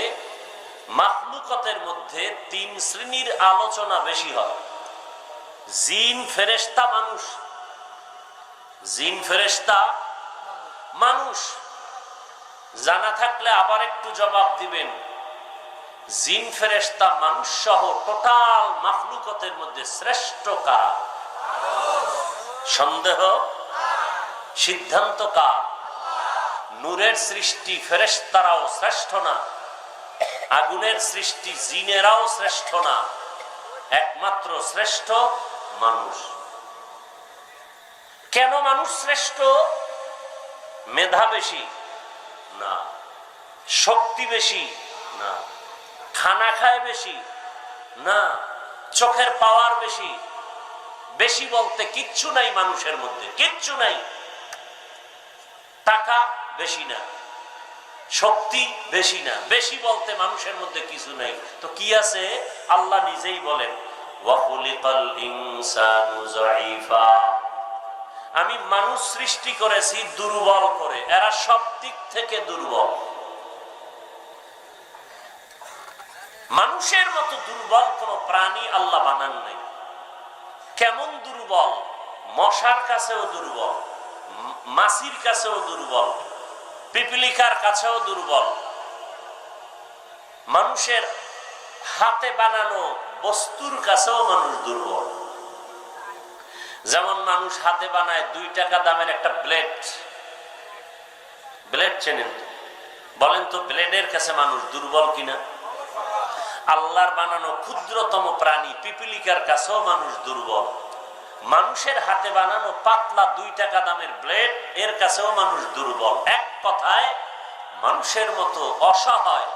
মাখলুকাতের মধ্যে তিন শ্রেণীর আলোচনা বেশি হয়: জিন, ফেরেশতা, মানুষ। জিন, ফেরেশতা, মানুষ। জানা থাকলে আবার একটু জবাব দিবেন। জিন, ফেরেশতা, মানুষ সহ টোটাল মাখলুকাতের মধ্যে শ্রেষ্ঠ কারা? সন্দেহ? সিদ্ধান্ত কার? নূরের সৃষ্টি ফেরেশতারাও শ্রেষ্ঠ না, আগুনের সৃষ্টি জিনেরাও শ্রেষ্ঠ না, একমাত্র শ্রেষ্ঠ মানুষ। কেন মানুষ শ্রেষ্ঠ? মেধা বেশি, না। শক্তি বেশি? না। খানা খায় বেশি? না। চোখের পাওয়ার বেশি? বেশি বলতে কিচ্ছু নাই মানুষের মধ্যে, কিচ্ছু নাই। টাকা বেশি না, শক্তি বেশি না, বেশি বলতে মানুষের মধ্যে কিছু নাই। তো কি আছে? আল্লাহ নিজেই বলেন, ওয়াখুলিকাল ইনসানু যায়ীফা, আমি মানুষ সৃষ্টি করেছি দুর্বল করে, এরা সব দিক থেকে দুর্বল। মানুষের মতো দুর্বল কোন প্রাণী আল্লাহ বানান নাই। কেমন দুর্বল? মশার কাছেও দুর্বল, মাছির কাছেও দুর্বল, পিপিলিকার কাছেও দুর্বল। মানুষের হাতে বানানো বস্তুর কাছেও মানুষ দুর্বল। যেমন মানুষ হাতে বানায় 2 টাকা দামের একটা ব্লেড, ব্লেড চেনেন তো? বলেন তো ব্লেডের কাছে মানুষ দুর্বল কিনা? আল্লাহর বানানো ক্ষুদ্রতম প্রাণী পিপিলিকার কাছেও মানুষ দুর্বল। মানুষের হাতে বানানো পাতলা 2 টাকা দামের ব্লেড, এর কাছেও মানুষ দুর্বল। এক কথায় মানুষের মতো অসহায়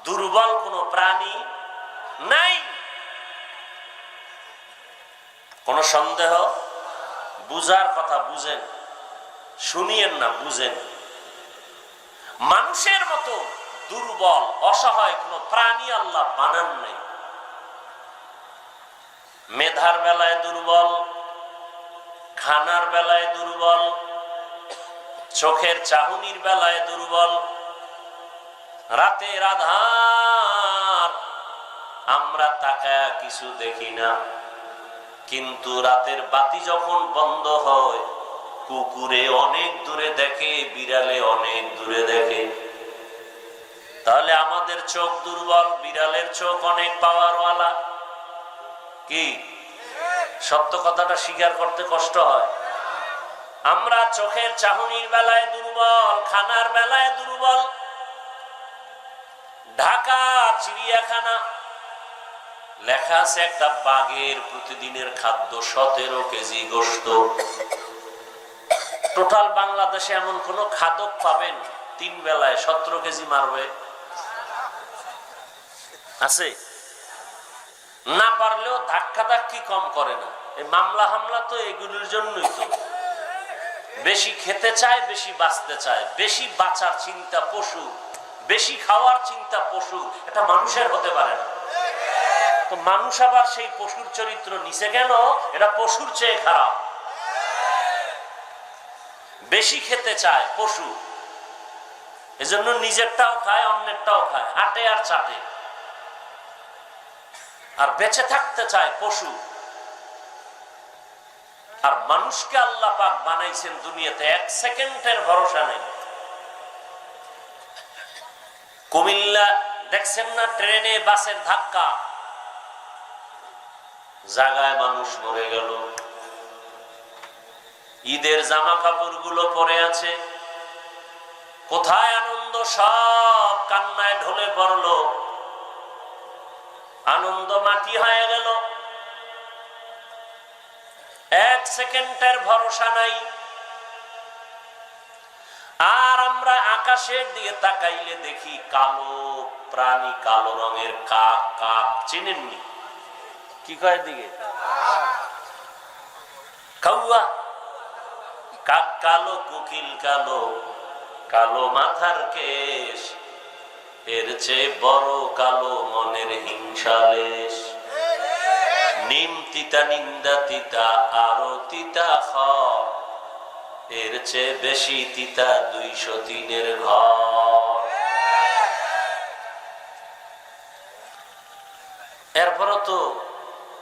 দুর্বল কোন প্রাণী নাই। কোন সন্দেহ? বুঝার কথা বুঝেন, শুনিয়েন না, বুঝেন। মানুষের মতো দুর্বল অসহায় কোন প্রাণী আল্লাহ বানান নাই। মেধার বেলায় দুর্বল, খানার বেলায় দুর্বল, চোখের চাহনির বেলায় দুর্বল। রাতের আঁধার আমরা তাকায়া কিছু দেখি না, কিন্তু রাতের বাতি যখন বন্ধ হয়, কুকুরে অনেক দূরে দেখে, বিড়ালে অনেক দূরে দেখে। তাহলে আমাদের চোখ দুর্বল, বিড়ালের চোখ অনেক পাওয়ারওয়ালা। কি সত্য কথাটা স্বীকার করতে কষ্ট হয়? আমরা চোখের চাহনির বেলায় দুর্বল, খানার বেলায় দুর্বল। ঢাকা চিড়িয়াখানা লেখা আছে একটা বাঘের প্রতিদিনের খাদ্য 17 কেজি গোশত। টোটাল বাংলাদেশে এমন কোন খাদক পাবেন 3 বেলায় 17 কেজি মারবে? আছে? না পারলেও ধাক্কা ধাক্কি কম করে না। এই মামলা হামলা তো এগুলোর জন্যই তো। বেশি খেতে চায়, বেশি বাঁচতে চায়, বেশি বাঁচার চিন্তা পশু, বেশি খাওয়ার চিন্তা পশু। এটা মানুষের হতে পারে না। তো মানুষ আবার সেই পশুর চরিত্র নিচে কেন? এটা পশুর চেয়ে খারাপ। বেশি খেতে চায় পশু, এজন্য নিজেরটাও খায়, অন্যেরটাও খায়, হাঁটে আর চাটে। আর বেঁচে থাকতে চায় পশু। আর মানুষকে আল্লাহ পাক বানাইছেন দুনিয়াতে 1 সেকেন্ডের ভরসা নেই। কুমিল্লা দেখছেন না, ট্রেনে বাসের ধাক্কা, জায়গায় মানুষ মরে গেল। ঈদের জামা কাপড় গুলো পরে আছে, কোথায় আনন্দ? সব কান্নায় ঢলে পড়লো, আনন্দ মাটি হয়ে গেল। 1 সেকেন্ডের ভরসা নাই। আর আমরা আকাশের দিকে তাকাইলে দেখি কালো প্রাণী, কালো রঙের কাক। কাক চিনেননি? কি কয় দিকে? কাউয়া। কাক কালো, কোকিল কালো, কালো মাথার কেশ, এর চেয়ে বড় কালো মনের হিংসালেশ। নিম তিতা, নিন্দা তিতা, আরো তিতা খর, এর চেয়ে বেশি তিতা 203-এর ঘর। এরপরও তো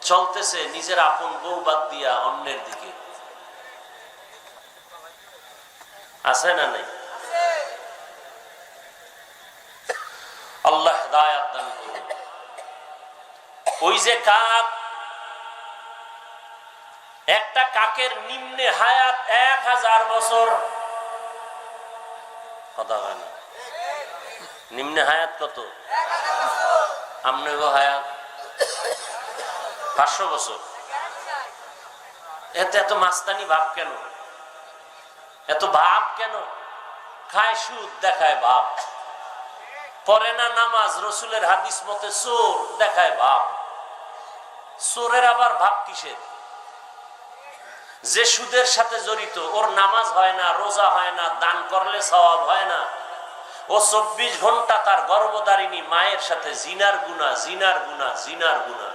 চলতেছে নিজের আপন বউ বাদ দিয়া অন্যের দিকে। আছে না নাই? আল্লাহ হিদায়াত দান করুন। ওই যে কাক, একটা কাকের নিম্নে হায়াত 1000 বছর। কথা হয় না? নিম্নে হায়াত কত? আমনেগো হায়াত 500 বছর। এত মাস্তানি ভাব কেন? এত ভাব কেন? খায় সুদ, দেখায় ভাব, পড়ে না নামাজ, রসুলের হাদিস মতে চোর, দেখায় ভাব। চোরের আবার ভাব কিসের? যে সুদের সাথে জড়িত, ওর নামাজ হয় না, রোজা হয় না, দান করলে সওয়াব হয় না, ও 24 ঘন্টা তার গর্ভধারিণী মায়ের সাথে জিনার গুনাহ, জিনার গুনাহ, জিনার গুনাহ।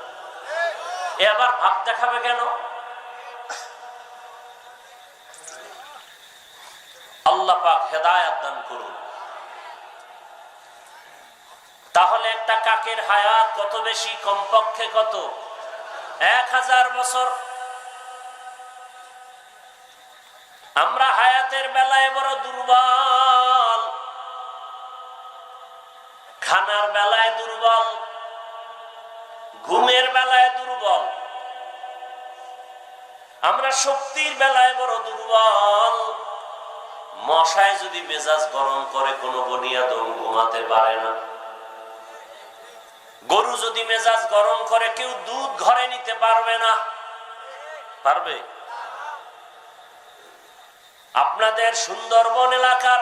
এ আবার ভাব দেখাবে কেন? আল্লাহ পাক হেদায়েত দান করুন। তাহলে একটা কাকের হায়াত কত বেশি? কমপক্ষে কত? 1000 বছর। আমরা হায়াতের বেলায় বড় দুর্বল, খানার বেলায় দুর্বল, ঘুমের বেলায় দুর্বল, আমরা শক্তির বেলায় বড় দুর্বল। মশায় যদি মেজাজ গরম করে, কোনো বনিয়াদম ঘুমাতে পারে না। গরু যদি মেজাজ গরম করে, কেউ দুধ ঘরে নিতে পারবে না। পারবে? আপনাদের সুন্দরবন এলাকার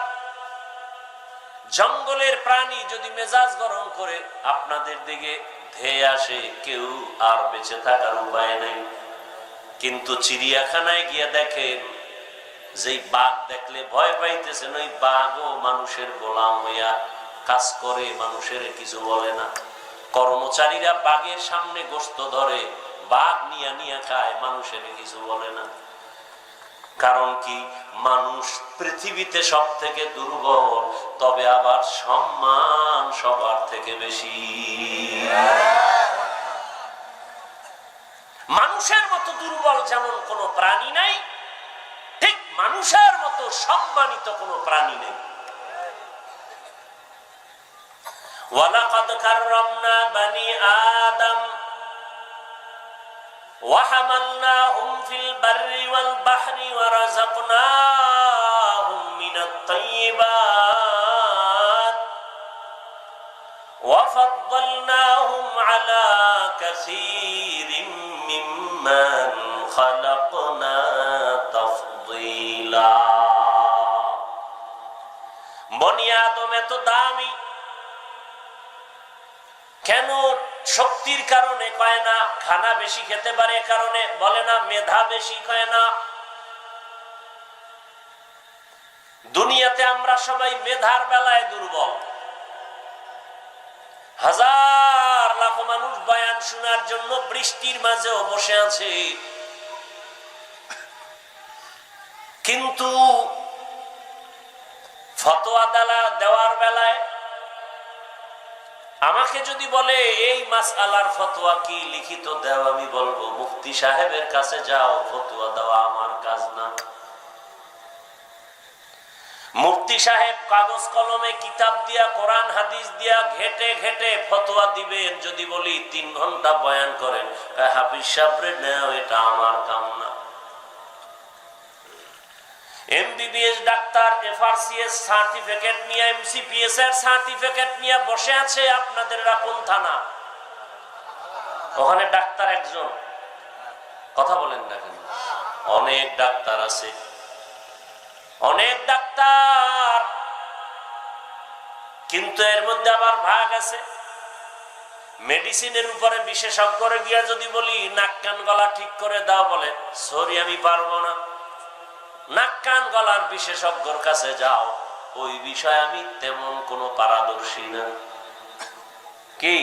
জঙ্গলের প্রাণী যদি মেজাজ গরম করে আপনাদের দিকে ধেয়ে আসে, কেউ আর বেঁচে থাকার উপায় নেই। কিন্তু চিড়িয়াখানায় গিয়ে দেখেন, যেই বাঘ দেখলে ভয় পাইতেছেন, ওই বাঘও মানুষের গোলাম হইয়া কাজ করে, মানুষের কিছু বলে না। কর্মচারীরা বাঘের সামনে গোশত ধরে, বাঘ নিয়া নিয়া খায়, মানুষের কিছু বলে না। কারণ কি? মানুষ পৃথিবীতে সব থেকে দুর্বল, তবে আবার সম্মান সবার থেকে বেশি। মানুষের মতো দুর্বল যেমন কোনো প্রাণী নাই, ঠিক মানুষের মতো সম্মানিত কোনো প্রাণী নেই। ওয়ালাকাদ কাররামনা বানি আদম وحملناهم في البر والبحر ورزقناهم من الطيبات وفضلناهم على كثير ممن خلقنا تفضيلا। বনি আদম এত দামি কেন? শক্তির কারণে কয় না, খানা বেশি খেতে পারে কারণে বলে না, মেধা বেশি কয় না। দুনিয়াতে আমরা সবাই মেধার বেলায় দুর্বল। হাজার লাখ মানুষ বয়ান শোনার জন্য বৃষ্টির মাঝেও বসে আছে, কিন্তু ফতোয়া দেওয়ার বেলায় আমাকে যদি বলে এই মাসআলার ফতোয়া কি, লিখিত দাও, আমি বলবো মুফতি সাহেবের কাছে যাও, ফতোয়া দেওয়া আমার কাজ না। মুফতি সাহেব কাগজ কলমে কিতাব দিয়া, কোরআন হাদিস দিয়া ঘেটে ঘেটে ফতোয়া দিবেন। যদি বলি 3 ঘন্টা বয়ান করেন, হাফিজ সাহেবরে নাও, এটা আমার কাম না। এমবিবিএস ডাক্তার এফআরসিএস সার্টিফিকেট নিয়ে, এমসিপিএস এর সার্টিফিকেট নিয়ে বসে আছে আপনাদের কোন থানা? ওখানে ডাক্তার একজন, কথা বলেন না কেন? অনেক ডাক্তার আছে, অনেক ডাক্তার, কিন্তু এর মধ্যে আবার ভাগ আছে। মেডিসিনের উপরে বিশেষজ্ঞরে গিয়া যদি বলি নাক কান গলা ঠিক করে দাও, বলে সরি আমি পারবো না। নাক কান গলার বিশেষজ্ঞর কাছে যাও, ওই বিষয়ে আমি তেমন কোনো পারদর্শী না। কি?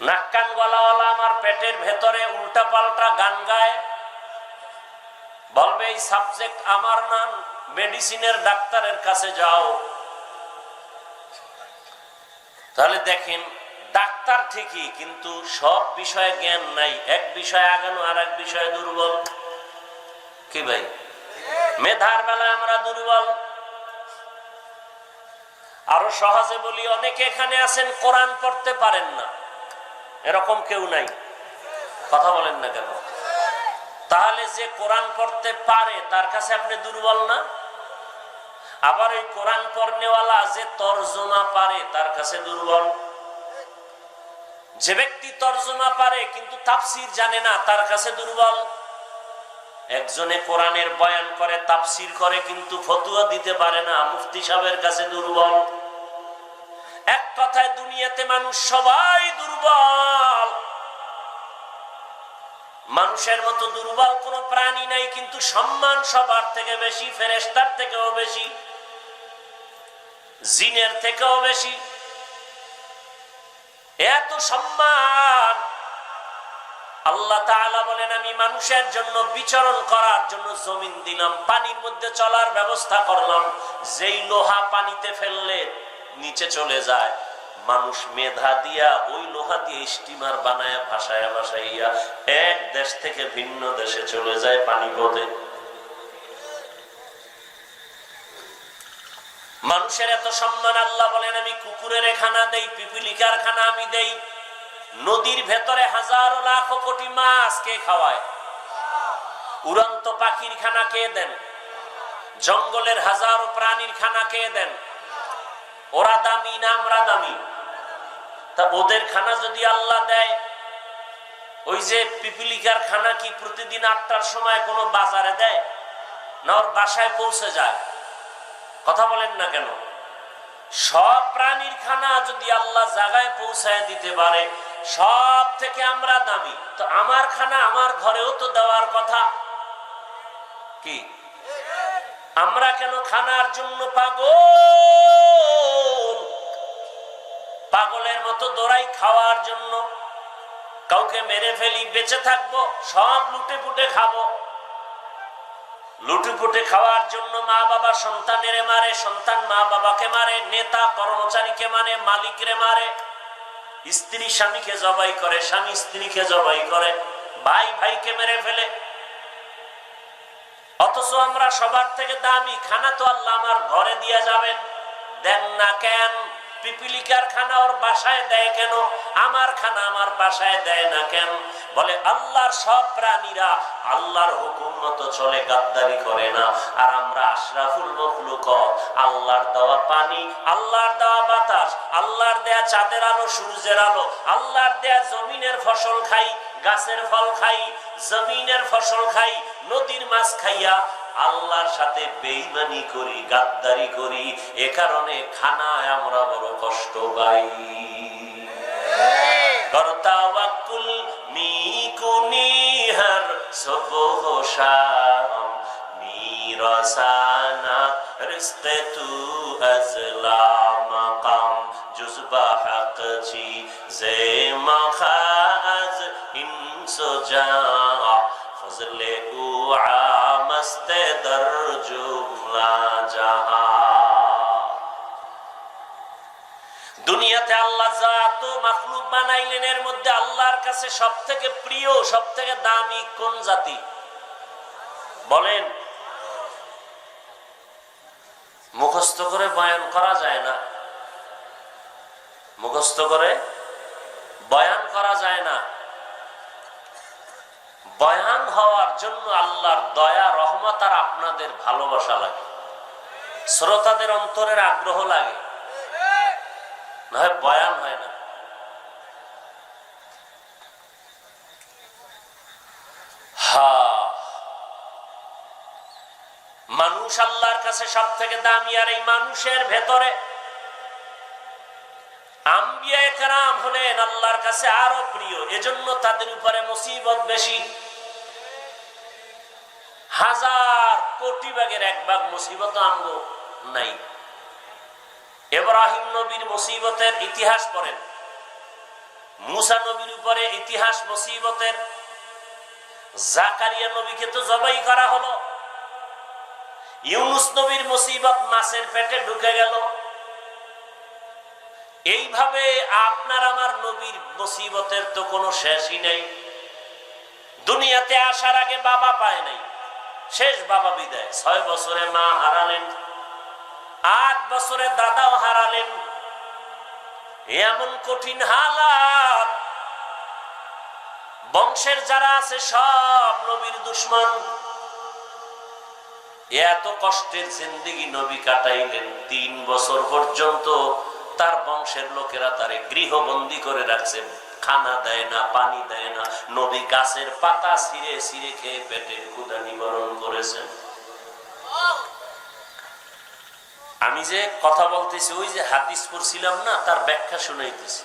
নাক কান গলাওয়ালা আমার পেটের ভেতরে উল্টা পাল্টা গান গায়, বলবে এই সাবজেক্ট আমার না, মেডিসিনের ডাক্তারের কাছে যাও। তাহলে দেখেন, ডাক্তার ঠিকই, কিন্তু সব বিষয়ে জ্ঞান নাই। এক বিষয়ে আগানো, আর এক বিষয়ে দুর্বল। কি ভাই? মেধার বেলায় আমরা দুর্বল। আরো সহজে বলি, অনেকে এখানে আছেন কোরআন পড়তে পারেন না, এরকম কেউ নাই? কথা বলেন না কেন? তাহলে যে কোরআন পড়তে পারে তার কাছে আপনি দুর্বল না? আবার ওই কোরআন পড়নেওয়ালা যে তরজমা পারে তার কাছে দুর্বল। যে ব্যক্তি তরজমা পারে কিন্তু তাফসীর জানে না, তার কাছে দুর্বল। একজনে কোরআনের বয়ান করে, তাফসির করে, কিন্তু ফতুয়া দিতে পারে না, মুফতি সাহেবের কাছে দুর্বল। এক কথায় দুনিয়াতে মানুষ সবাই দুর্বল। মানুষের মতো দুর্বল কোন প্রাণী নাই, কিন্তু সম্মান সবার থেকে বেশি, ফেরেশতার থেকেও বেশি, জিনের থেকেও বেশি। এত সম্মান। আল্লাহ তাআলা বলেন, আমি মানুষের জন্য বিচরণ করার জন্য জমিন দিলাম, পানির মধ্যে চলার ব্যবস্থা করলাম। যেই লোহা পানিতে ফেললে নিচে চলে যায়, মানুষ মেধা দিয়া ওই লোহা দিয়ে স্টিমার বানায় ভাসায়া ভাসাইয়া এক দেশ থেকে ভিন্ন দেশে চলে যায় পানি পথে। মানুষের এত সম্মান। আল্লাহ বলেন, আমি কুকুরের খানা দেই, পিপিলিকার খানা আমি দেই। নদীর ভেতরে হাজারো লাখ কোটি মাছ কে খাওয়ায়? উড়ন্ত পাখির খানা কে দেন? জঙ্গলের হাজারো প্রাণীর খানা কে দেন? ওরা দামি না আমরা দামি? তা ওদের খানা যদি আল্লাহ দেয়, ওই যে পিপিলিকার খানা কি প্রতিদিন 8টার সময় কোনো বাজারে দেয় না ওর বাসায় পৌঁছে যায়? কথা বলেন না কেন? সব প্রাণীর খানা যদি আল্লাহ জায়গায় পৌঁছায় দিতে পারে, সব থেকে আমরা দামি, তো আমার খানা আমার ঘরেও তো দেওয়ার কথা। কি আমরা কেন খানার জন্য পাগল? পাগলের মতো দৌড়াই খাওয়ার জন্য। কাউকে মেরে ফেলি, বেঁচে থাকবো, সব লুটে পুটে খাবো। লুটে পুটে খাওয়ার জন্য মা বাবা সন্তানের মারে, সন্তান মা বাবাকে মারে, নেতা কর্মচারীকে মানে, মালিকরে মারে, স্ত্রী স্বামীকে জবাই করে, স্বামী স্ত্রীকে জবাই করে, ভাই ভাইকে মেরে ফেলে। অথচ আমরা সবার থেকে দামি। খানা তো আল্লাহ আমার ঘরে দিয়ে যাবেন, দেন না কেন? পিপিলিকার খানা ওর বাসায় দেয় কেন? আমার খানা আমার বাসায় দেয় না কেন? বলে আল্লাহর সব প্রাণীরা আল্লাহর হুকুম মতো চলে, গাদ্দারি করে না। আর আমরা আশরাফুল মখলুকাত, আল্লাহর দেওয়া পানি, আল্লাহর দেওয়া বাতাস, আল্লাহর দেয়া চাঁদের আলো, সূর্যের আলো, আল্লাহর দেয়া জমিনের ফসল খাই, গাছের ফল খাই, জমিনের ফসল খাই, নদীর মাছ খাইয়া আল্লাহর সাথে বেঈমানি করি, গাদ্দারি করি। এ কারণে খানায় আমরা বড় কষ্ট পাই। গরতাওয়াক্কুল মিকুনিহার সবহ শাম মিরাসানা রিজকে তু আজলা মাকাম জুজবা হাকচি জে মাখাজ ইনসুজা ফজলে উআমস্তে দরজুমলা জাহা। দুনিয়াতে আল্লাহ যত মাখলুক বানাইলেন, এর মধ্যে আল্লাহর কাছে সব থেকে প্রিয়, সব থেকে দামি কোন জাতি বলেন? মুখস্থ করে বয়ান করা যায় না, মুখস্থ করে বয়ান করা যায় না। বয়ান হওয়ার জন্য আল্লাহর দয়া, রহমত আর আপনাদের ভালোবাসা লাগে, শ্রোতাদের অন্তরের আগ্রহ লাগে, না হয় বয়ান হয় না। মানুষ আল্লাহর কাছে সব থেকে দামি, আর এই মানুষের ভেতরে আম্বিয়া কেরাম হলেন আল্লাহর কাছে আরো প্রিয়। এজন্য তাদের উপরে মুসিবত বেশি। 1000 কোটি ভাগের 1 ভাগ মুসিবত আমগো নাই। ইব্রাহিম নবীর মুসিবতের ইতিহাস পড়েন, মুসা নবীর উপরে ইতিহাস মুসিবতের, জাকারিয়া নবীকে তো জবাই করা হলো, ইউনুস নবীর মুসিবত মাছের পেটে ঢুকে গেল। এইভাবে আপনার আমার নবীর মুসিবতের তো কোনো শেষই নেই। দুনিয়াতে আসার আগে বাবা পায় নাই, শেষ বাবা বিদায়। 6 বছরে মা হারালেন, 8 বছরে দাদাও হারালেন। এমন কঠিন হালাত, বংশের যারা আছে সব নবীর দুশ্মন। এত কষ্টের জিন্দেগি নবী কাটাইলেন। 3 বছর পর্যন্ত তার বংশের লোকেরা তারে গৃহবন্দী করে রাখছে, খানা দেয় না, পানি দেয় না। নবী গাছের পাতা ছিঁড়ে ছিঁড়ে খেয়ে পেটের ক্ষুধা নিবারণ করেছেন। আমি যে কথা বলতেছি, ওই যে হাদিস পড়ছিলাম না, তার ব্যাখ্যা শুনাইতেছি।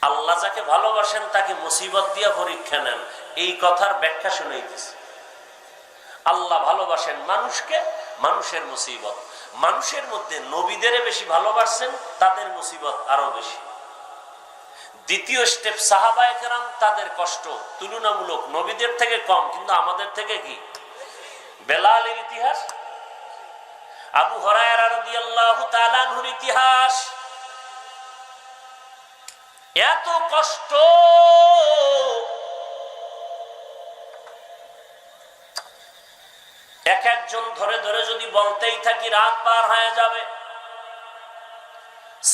আল্লাহ যাকে ভালোবাসেন তাকে মুসিবত দিয়া পরীক্ষা নেন, এই কথার ব্যাখ্যা শুনাইতেছি। আল্লাহ ভালোবাসেন মানুষকে, মানুষের মুসিবত। মানুষের মধ্যে নবীদের বেশি ভালোবাসছেন, তাদের মুসিবত আরো বেশি। দ্বিতীয় স্টেপ, সাহাবায়ে কেরাম, তাদের কষ্ট তুলনামূলক নবীদের থেকে কম, কিন্তু আমাদের থেকে কি? বেলালের ইতিহাস, আবু হুরায়রা রাদিয়াল্লাহু তাআলা আনহুর ইতিহাস, এত কষ্ট। এক একজন ধরে ধরে যদি বলতেই থাকি রাত পার হয়ে যাবে।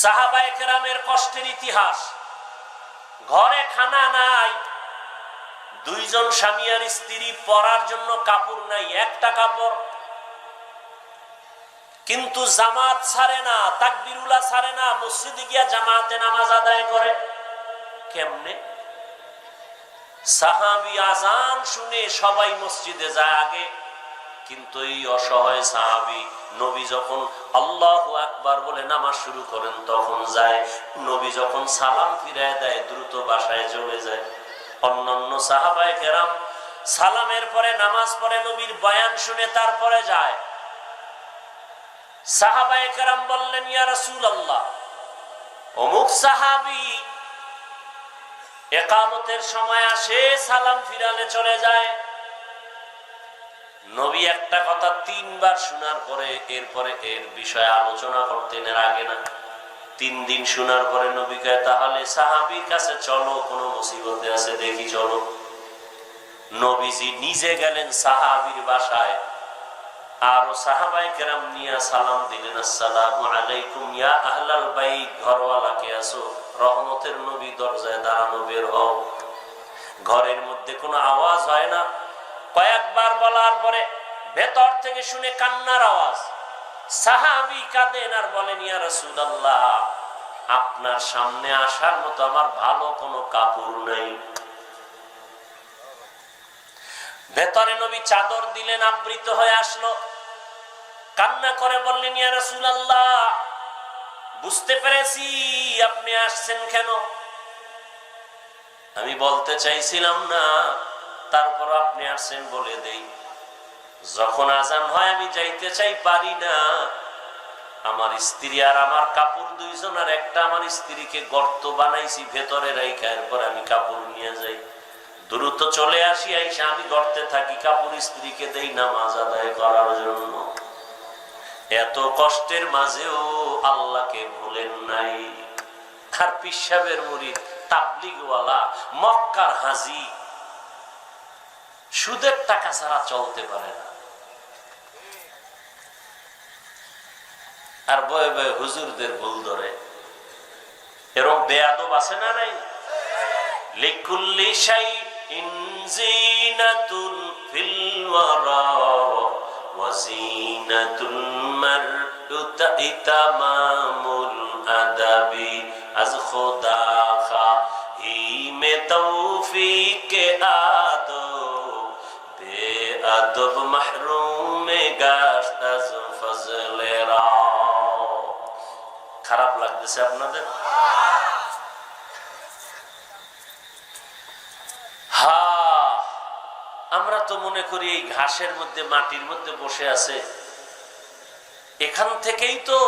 সাহাবায়ে কেরামের কষ্টের ইতিহাস। ঘরে খানা নাই, দুইজন স্বামী আর স্ত্রী, পরার জন্য কাপড় নাই, একটা কাপড়। কিন্তু জামাত ছাড়ে না, তাকবীরুল্লাহ ছাড়ে না, মসজিদে গিয়া জামাতে নামাজ আদায় করে। কেমনে? সাহাবী আজান শুনে সবাই মসজিদে যায় আগে, কিন্তু এই অসহায় সাহাবী নবী যখন আল্লাহু আকবার বলে নামাজ শুরু করেন তখন যায়। নবী যখন সালাম ফিরায় দেয় দ্রুত বাসায় চলে যায়। অন্যান্য সাহাবায়ে কেরাম সালামের পরে নামাজ পড়ে, নবীর বয়ান শুনে তারপরে যায়। সাহাবায়ে কেরাম বললেন, ইয়া রাসূলুল্লাহ, অমুক সাহাবী ইকামতের সময় আসে, সালাম ফিরালে চলে যায়। নবী একটা কথা 3 বার শোনার পরে এরপরে এর বিষয়ে আলোচনা করতেন, এর আগে না। 3 দিন শোনার পরে নবী কয়, তাহলে সাহাবীর কাছে চলো, কোনো মুসিবতে আছে দেখি চলো। নবীজি নিজে গেলেন সাহাবীর বাসায়, আর সাহাবায়ে কেরাম নিয়ে সালাম দিলেন, আসসালামু আলাইকুম ইয়া আহলাল বাইত, ঘরওয়ালাকে আসো, রহমতের নবী দরজায় দাঁড়ানো, বের হও। ঘরের মধ্যে কোনো আওয়াজ হয় না। কয়েকবার বলার পরে ভেতর থেকে শুনে কান্নার আওয়াজ। সাহাবী কাঁদেন আর বলেন, ইয়া রাসূলুল্লাহ, আপনার সামনে আসার মতো আমার ভালো কোনো কাপড় নেই। ভেতরে নবী চাদর দিলেন, আবৃত হয়ে আসলো, কান্না করে বললেন, ইয়া রাসূলুল্লাহ, বুঝতে পেরেছি আপনি আসছেন কেন। আমি বলতে চাইছিলাম না, তারপর আপনি আসছেন বলে দেই। যখন আজান হয় আমি যাইতে চাই, পারি না। আমার স্ত্রী আর আমার কাপড় দুইজন, আর একটা আমার স্ত্রীকে গর্ত বানাইছি ভেতরে রাইখা, এরপর আমি কাপড় নিয়ে যাই, দ্রুত চলে আসি, আইসা আমি গর্তে থাকি, কাপড় স্ত্রীকে দেই নামাজ আদায় করার জন্য। এত কষ্টের মাঝেও আল্লাহকে ভুলেন নাই। আর পীর সাহেবের মুরিদ, তাবলীগওয়ালা, মক্কার হাজী, সুদের টাকা ছাড়া চলতে পারে না। আর বয়ে বয়ে হুজুরদের ভুল ধরে। এরকম বেয়াদব আছে না নাই? লিকুল্লি শাইইন জিনাতুন ফিল ওয়ারা ওয়া জিনাতুল মারউতি তামামুল আদাবি, আজ খোদা খাহি মে তৌফিক আদব, বেআদব মাহরুম গাশত আজ ফজলে রা। খারাপ লাগতেছে আপনাদের? হ্যাঁ, আমরা তো মনে করি এই ঘাসের মধ্যে, মাটির মধ্যে বসে আছে, এখান থেকেই তো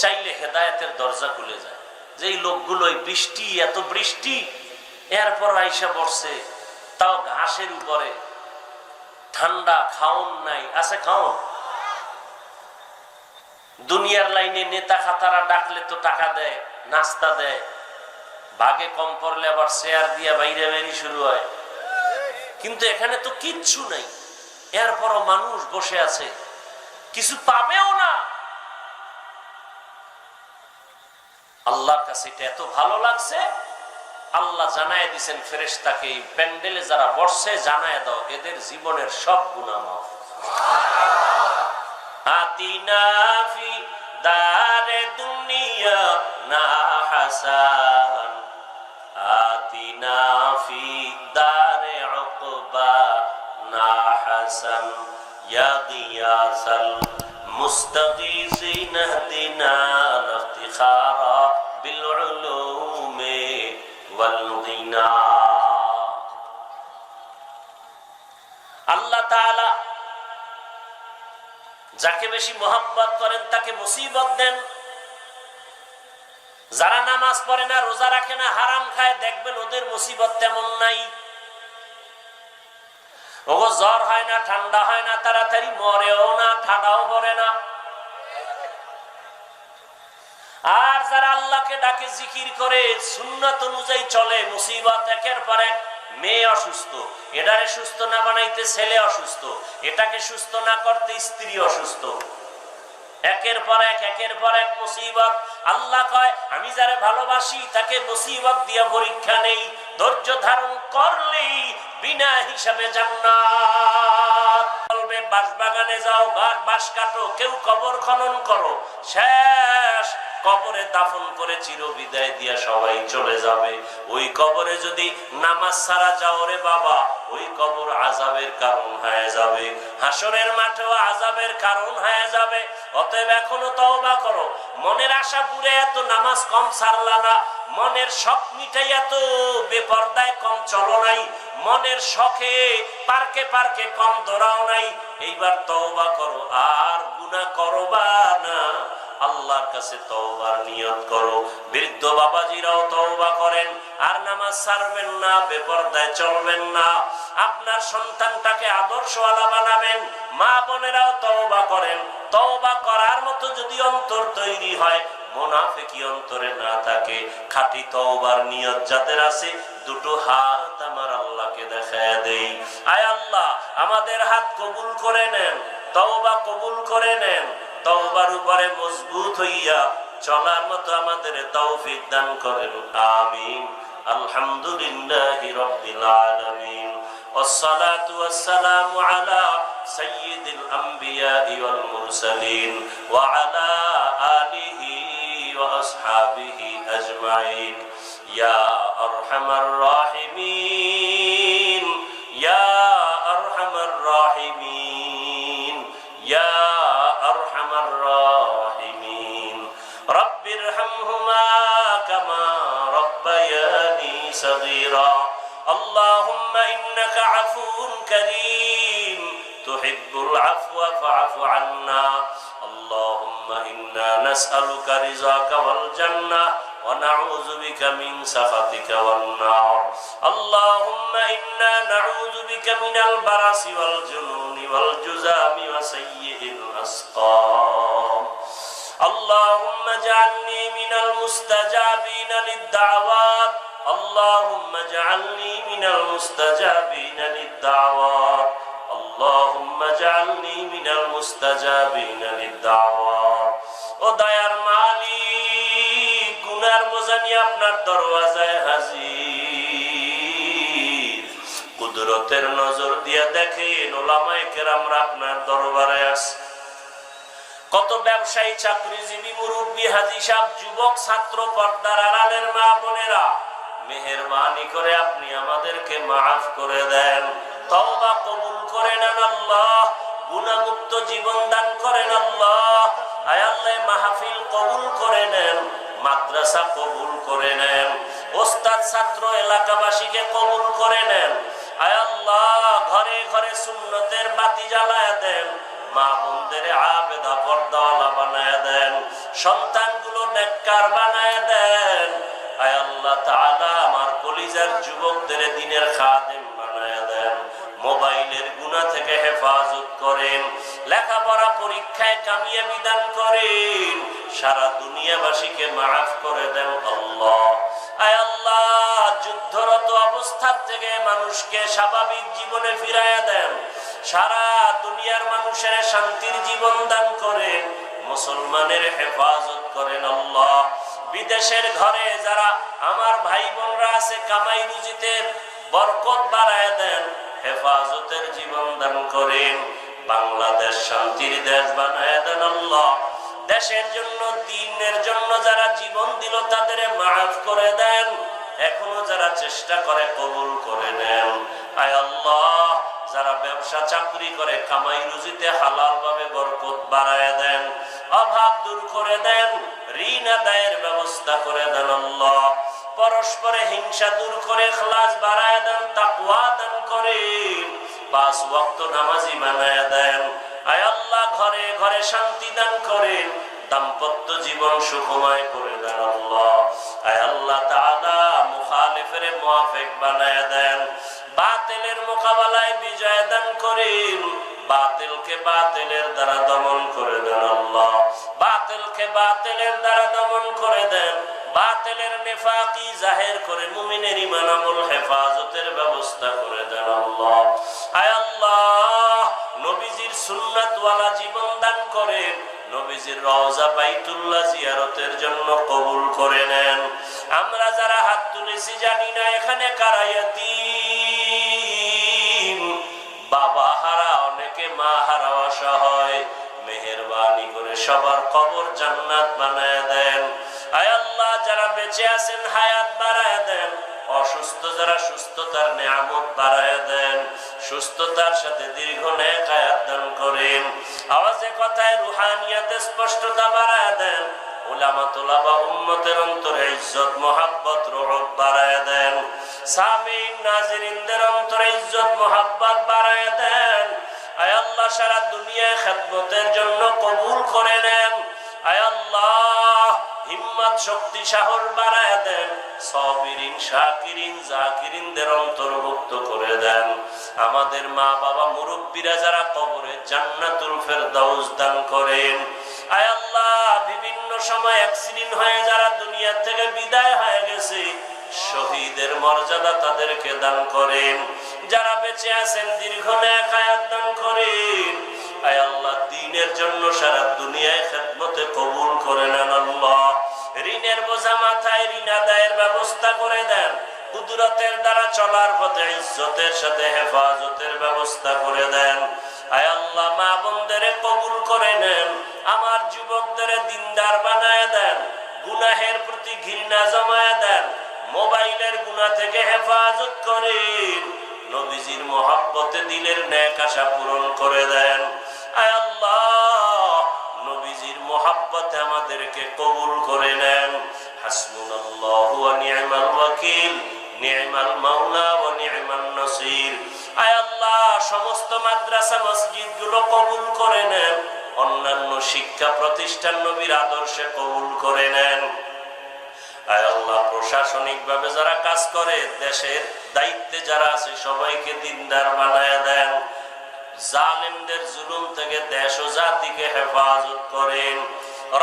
চাইলে হেদায়েতের দরজা খুলে যায়। যে এই লোকগুলো বৃষ্টি, এত বৃষ্টি, এরপর আইসা বসছে, তাও ঘাসের উপরে, ঠান্ডা, খাওন নাই, আছে খাওন। দুনিয়ার লাইনে নেতা খাতারা ডাকলে তো টাকা দেয়, নাস্তা দেয়, ভাগে কম পড়লে আবার শেয়ার দিয়া বাইরে বেরি শুরু হয়। কিন্তু এখানে তো কিচ্ছু নাই, এরপরও মানুষ বসে আছে, কিছু পাবেও না। আল্লাহর কাছে এটা এত ভালো লাগছে, আল্লাহ জানায় দিছেন ফেরেশতাকে, এই প্যান্ডেলে যারা বসছে জানায় দাও এদের জীবনের সব গুনাহ মাফ। আতিনা ফি দারে দুনিয়া না হাসান آتنا في الدار عقبانا حسن يا غياث المستغيثين اهدنا الافتخار بالعلوم والغنى আল্লাহ তাআলা যাকে বেশি মোহাব্বত করেন তাকে মুসিবত দেন। যারা নামাজ পড়ে না, রোজা রাখে না, হারাম খায়, দেখবেন ওদের মুসিবত তেমন নাই। ওগো জ্বর হয় না, ঠান্ডা হয় না, তাড়াতাড়ি মরেও না, ঠান্ডাও পড়ে না। আর যারা আল্লাহকে ডাকে, জিকির করে, সুন্নাত অনুযায়ী চলে, মুসিবত একের পর এক। মেয়ে অসুস্থ, এটারে সুস্থ না বানাইতে ছেলে অসুস্থ, এটাকে সুস্থ না করতে স্ত্রী অসুস্থ। একের পর এক মুসিবত। আল্লাহ কয় আমি যারা ভালোবাসি তাকে মুসিবত দিয়া পরীক্ষা নেই, ধৈর্য ধারণ করলেই বিনা হিসাবে জান্নাত। বলবে বাঁশবাগানে যাও, বাঁশ কাটো, কেউ কবর খনন করো, শেষ কবরে দাফন করে চির বিদায় দিয়া সবাই চলে যাবে। ওই কবরে যদি নামাজ ছাড়া যাও রে বাবা, ওই কবর আযাবের কারণ হয়ে যাবে, হাসরের মাঠেও আযাবের কারণ হয়ে যাবে। অতএব এখনো তওবা করো। মনের আশা পুরে এত নামাজ কম ছাড়লা না, মনের শখ মিটাই এত বেপরদায় কম চলো নাই, মনের শখে পার্কে পার্কে কম দৌড়াও নাই। এইবার তওবা করো, আর গুনাহ করবা না। আল্লাহর কাছে তওবার নিয়ত করো। বৃদ্ধ বাবাজিরাও তওবা করেন, আর নামাজ ছাড়বেন না, বেপরদায় চলবেন না। আপনার সন্তানটাকে আদর্শওয়ালা বানাবেন। মা বোনেরাও তওবা করেন। তওবা করার মতো যদি অন্তর তৈরি হয়, মুনাফিকি অন্তরে না থাকে, খাঁটি তওবার নিয়ত যাদের আছে, দুটো হাত আমার আল্লাহকে দেখায় দেই। আয় আল্লাহ, আমাদের হাত কবুল করে নেন, তওবা কবুল করে নেন। তওবার উপরে মজবুত হইয়া চলার মতো আমাদের তৌফিক দান করেন। আমিন। আলহামদুলিল্লাহি রাব্বিল আলামিন। والصلاة والسلام على سيد الأنبياء والمرسلين وعلى آله وأصحابه أجمعين يا أرحم الراحمين يا أرحم الراحمين يا أرحم الراحمين رب ارحمهما كما ربياني صغيرا اللهم إنك عفو كريم تحب العفو فاعف عنا اللهم إنا نسألك رضاك والجنة ونعوذ بك من سخطك والنار اللهم إنا نعوذ بك من البرص والجنون والجذام وسيء الأسقام اللهم اجعلني من المستجابين للدعوات اللهم اجعلني من المستجابين للدعوات اللهم اجعلني من المستجابين للدعوات ও দয়ার মালিক, গুনার বোঝা নিয়ে আপনার দরওয়াজায় হাজির। কুদরতের নজর দিয়ে দেখেন ওলামায়ে কেরামরা আপনার দরবারে আসে। কত ব্যবসায়ী, চাকরিজীবী, মুরব্বী, হাজী সাহেব, যুবক, ছাত্র, পর্দার আড়ালের মা বোনেরা, মেহেরবানি করে আপনি আমাদেরকে মাফ করে দেন, তওবা কবুল করে নেন আল্লাহ, গুনাহমুক্ত জীবন দান করেন আল্লাহ। আয় আল্লাহ, মাহফিল কবুল করে নেন, মাদ্রাসা কবুল করে নেন, ওস্তাদ, ছাত্র, এলাকাবাসীকে কবুল করে নেন। আয় আল্লাহ, ঘরে ঘরে সুন্নতের বাতি জ্বালায় দেন, মা বোনদের আবেদা পর্দাওয়ালা বানায় দেন, সন্তানগুলো নেককার বানায় দেন। আয় আল্লাহ তাআলা, আমার কলিজার যুবকদের দ্বীনের খাদেম বানায় দেন, মোবাইলের গুনাহ থেকে হেফাজত করেন, লেখাপড়া পরীক্ষায় কামিয়াবি দান করেন, সারা দুনিয়াবাসীকে মাফ করে দেন আল্লাহ। আয় আল্লাহ, যুদ্ধরত অবস্থা থেকে মানুষকে স্বাভাবিক জীবনে ফিরাইয়া দেন, সারা দুনিয়ার মানুষের শান্তির জীবন দান করেন, মুসলমানের হেফাজত করেন আল্লাহ। বিদেশের ঘরে যারা আমার ভাই বোনরা আছে, কামাই রুজিতে বরকত বাড়ায় দেন, হেফাজতের জীবন দান করেন, বাংলাদেশ শান্তির দেশ বানায় দেন আল্লাহ। দেশের জন্য, দ্বীনের জন্য যারা জীবন দিল তাদের মাফ করে দেন, এখনো যারা চেষ্টা করে কবুল করে নেন। আয় আল্লাহ, যারা ব্যবসা চাকরি করে কামাই রুজিতে হালাল ভাবে বরকত বাড়ায় দেন, অভাব দূর করে দেন, ঋণ আদায়ের ব্যবস্থা করে দেন আল্লাহ। পরস্পরে হিংসা দূর করে ইখলাস বাড়ায় দেন, তাকওয়া দান করেন, 5 ওয়াক্ত নামাজি বানায় দেন। আয় আল্লাহ, ঘরে ঘরে শান্তি দান করেন, দাম্পত্য জীবন সুখময় করে দেন আল্লাহ। আয় আল্লাহ তাআলা, মুখালিফের মুওয়াফিক বানায় দেন, বাতিলের মোকাবেলায় বিজয় দান করেন, বাতিলকে বাতিলের দ্বারা দমন করে দেন আল্লাহ। বাতিলকে বাতিলের দ্বারা দমন করে দেন, বাতিলের নিফাকি জাহির করে মুমিনের ঈমান আমল হেফাজতের ব্যবস্থা করে দেন আল্লাহ। আয় আল্লাহ, নবীজির সুন্নাতওয়ালা জীবন দান করেন, নবীজির রওজা বাইতুল্লাহ জিয়ারতের জন্য কবুল করে নেন। আমরা যারা হাত তুলেছি জানি না এখানে কারা ইয়াতীম, বাবা হারা, অনেকে মা হারা অসহায়, মেহেরবানি করে সবার কবর জান্নাত বানায় দেন। আয় আল্লাহ, যারা বেঁচে আছেন হায়াত বাড়ায় দেন, অসুস্থ যারা সুস্থতার নিয়ামত বাড়ায় দেন, সুস্থতার সাথে দীর্ঘ নেক হায়াত দান করেন। আওয়াজে কথায় রুহানিয়াতে স্পষ্টতা বাড়ায় দেন, উলামা তুলাবা উম্মতের অন্তরে ইজ্জত মোহাব্বত রহমত বাড়ায় দেন, সামিন নাজিরিনদের অন্তরে ইজ্জত মোহাব্বত বাড়ায় দেন। আয় আল্লাহ, সারা দুনিয়ায় খেদমতের জন্য কবুল করে নেন। আয় আল্লাহ, হিম্মত শক্তি সাহস বাড়ায় দেন, সাবিরিন শাকিরিন জাকিরিনদের অন্তর্ভুক্ত করে দেন। আমাদের মা বাবা মুরব্বীরা যারা কবরে জান্নাতুল ফেরদাউস দান করেন। আয় আল্লাহ, বিভিন্ন সময় অ্যাক্সিডেন্ট হয়ে যারা দুনিয়া থেকে বিদায় হয়ে গেছে, শহীদের মর্যাদা তাদেরকে দান করেন। যারা বেঁচে আছেন দীর্ঘ নেক হায়াত দান করেন। আয় আল্লাহ, দ্বীনের জন্য সারা দুনিয়ায় খেদমতে কবুল করে নেন আল্লাহ। ঋণের বোঝা মাথায়, ঋণ আদায়ের ব্যবস্থা করে দেন, কুদরতের দ্বারা চলার পথে ইজ্জতের সাথে হেফাজতের ব্যবস্থা করে দেন। আয় আল্লাহ, মা বোনদের কবুল করে নেন, আমার যুবকদের দিনদার বানায় দেন, গুনাহের প্রতি ঘৃণা জমায় দেন, মোবাইলের গুনাহ থেকে হেফাজত করেন, নবীজির মহব্বতে দিলের নেক আশা পূরণ করে দেন। আয় আল্লাহ, নবীজির মহব্বতে আমাদেরকে কবুল করে নেন। হাসবুনাল্লাহু ওয়া নি'মাল ওয়াকিল, নি'মাল মাওলা ওয়া নি'মান নাসির। আয় আল্লাহ, সমস্ত মাদ্রাসা মসজিদ গুলো কবুল করে নেন, অন্যান্য শিক্ষা প্রতিষ্ঠান নবীর আদর্শে কবুল করে নেন। আয় আল্লাহ, প্রশাসনিক ভাবে যারা কাজ করে, দেশের দায়িত্বে যারা আছে, সবাইকে দিনদার বানায় দেন, জালেমদের জুলুম থেকে দেশ ও জাতিকে হেফাজত করেন।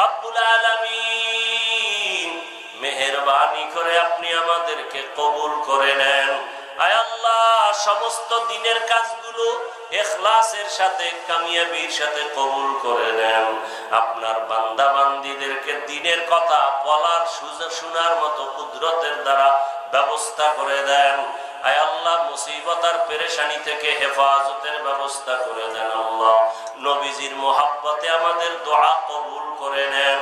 রব্বুল আলামিন, মেহেরবানি করে আপনি আমাদেরকে কবুল করে নেন। আয় আল্লাহ, সমস্ত দিনের কাজগুলো ইখলাসের সাথে কামিয়াবির সাথে কবুল করে নেন। আপনার বান্দা বান্দীদেরকে দ্বীনের কথা বলার শোনার মতো কুদরতের দ্বারা ব্যবস্থা করে দেন। আয় আল্লাহ, মুসিবত আর পেরেশানি থেকে হেফাজতের ব্যবস্থা করে দেন আল্লাহ। নবীজির মোহাব্বতে আমাদের দোয়া কবুল করে নেন।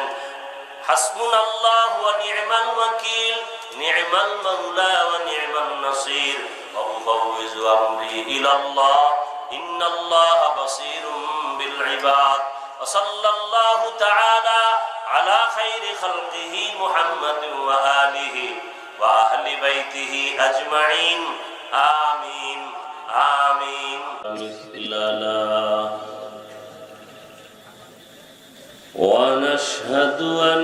হাসবুনাল্লাহু ওয়া নি'মাল ওয়াকিল, নি'মাল মাওলা ওয়া নি'মান নাসির। আফাউযু আমরি ইলাল্লাহ, ইন্নাল্লাহা বাসীরুম বিল ইবাদ। ওয়া সাল্লাল্লাহু তাআলা আলা খাইরি খালকিহি মুহাম্মাদিন ওয়া আলিহি ওয়া আহলি বাইতিহি আজমাইন। আমিন আমিন। বিসমিল্লাহ। ونشهد أن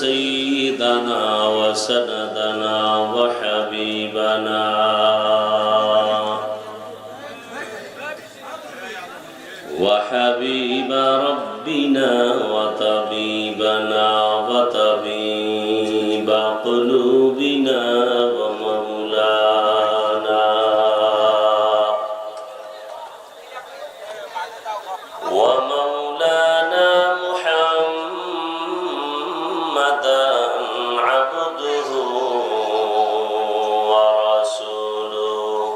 سيدنا وسندنا وحبيبنا وحبيب ربنا وطبيبنا وطبيب قلوبنا ومولانا محمدا عبده ورسوله.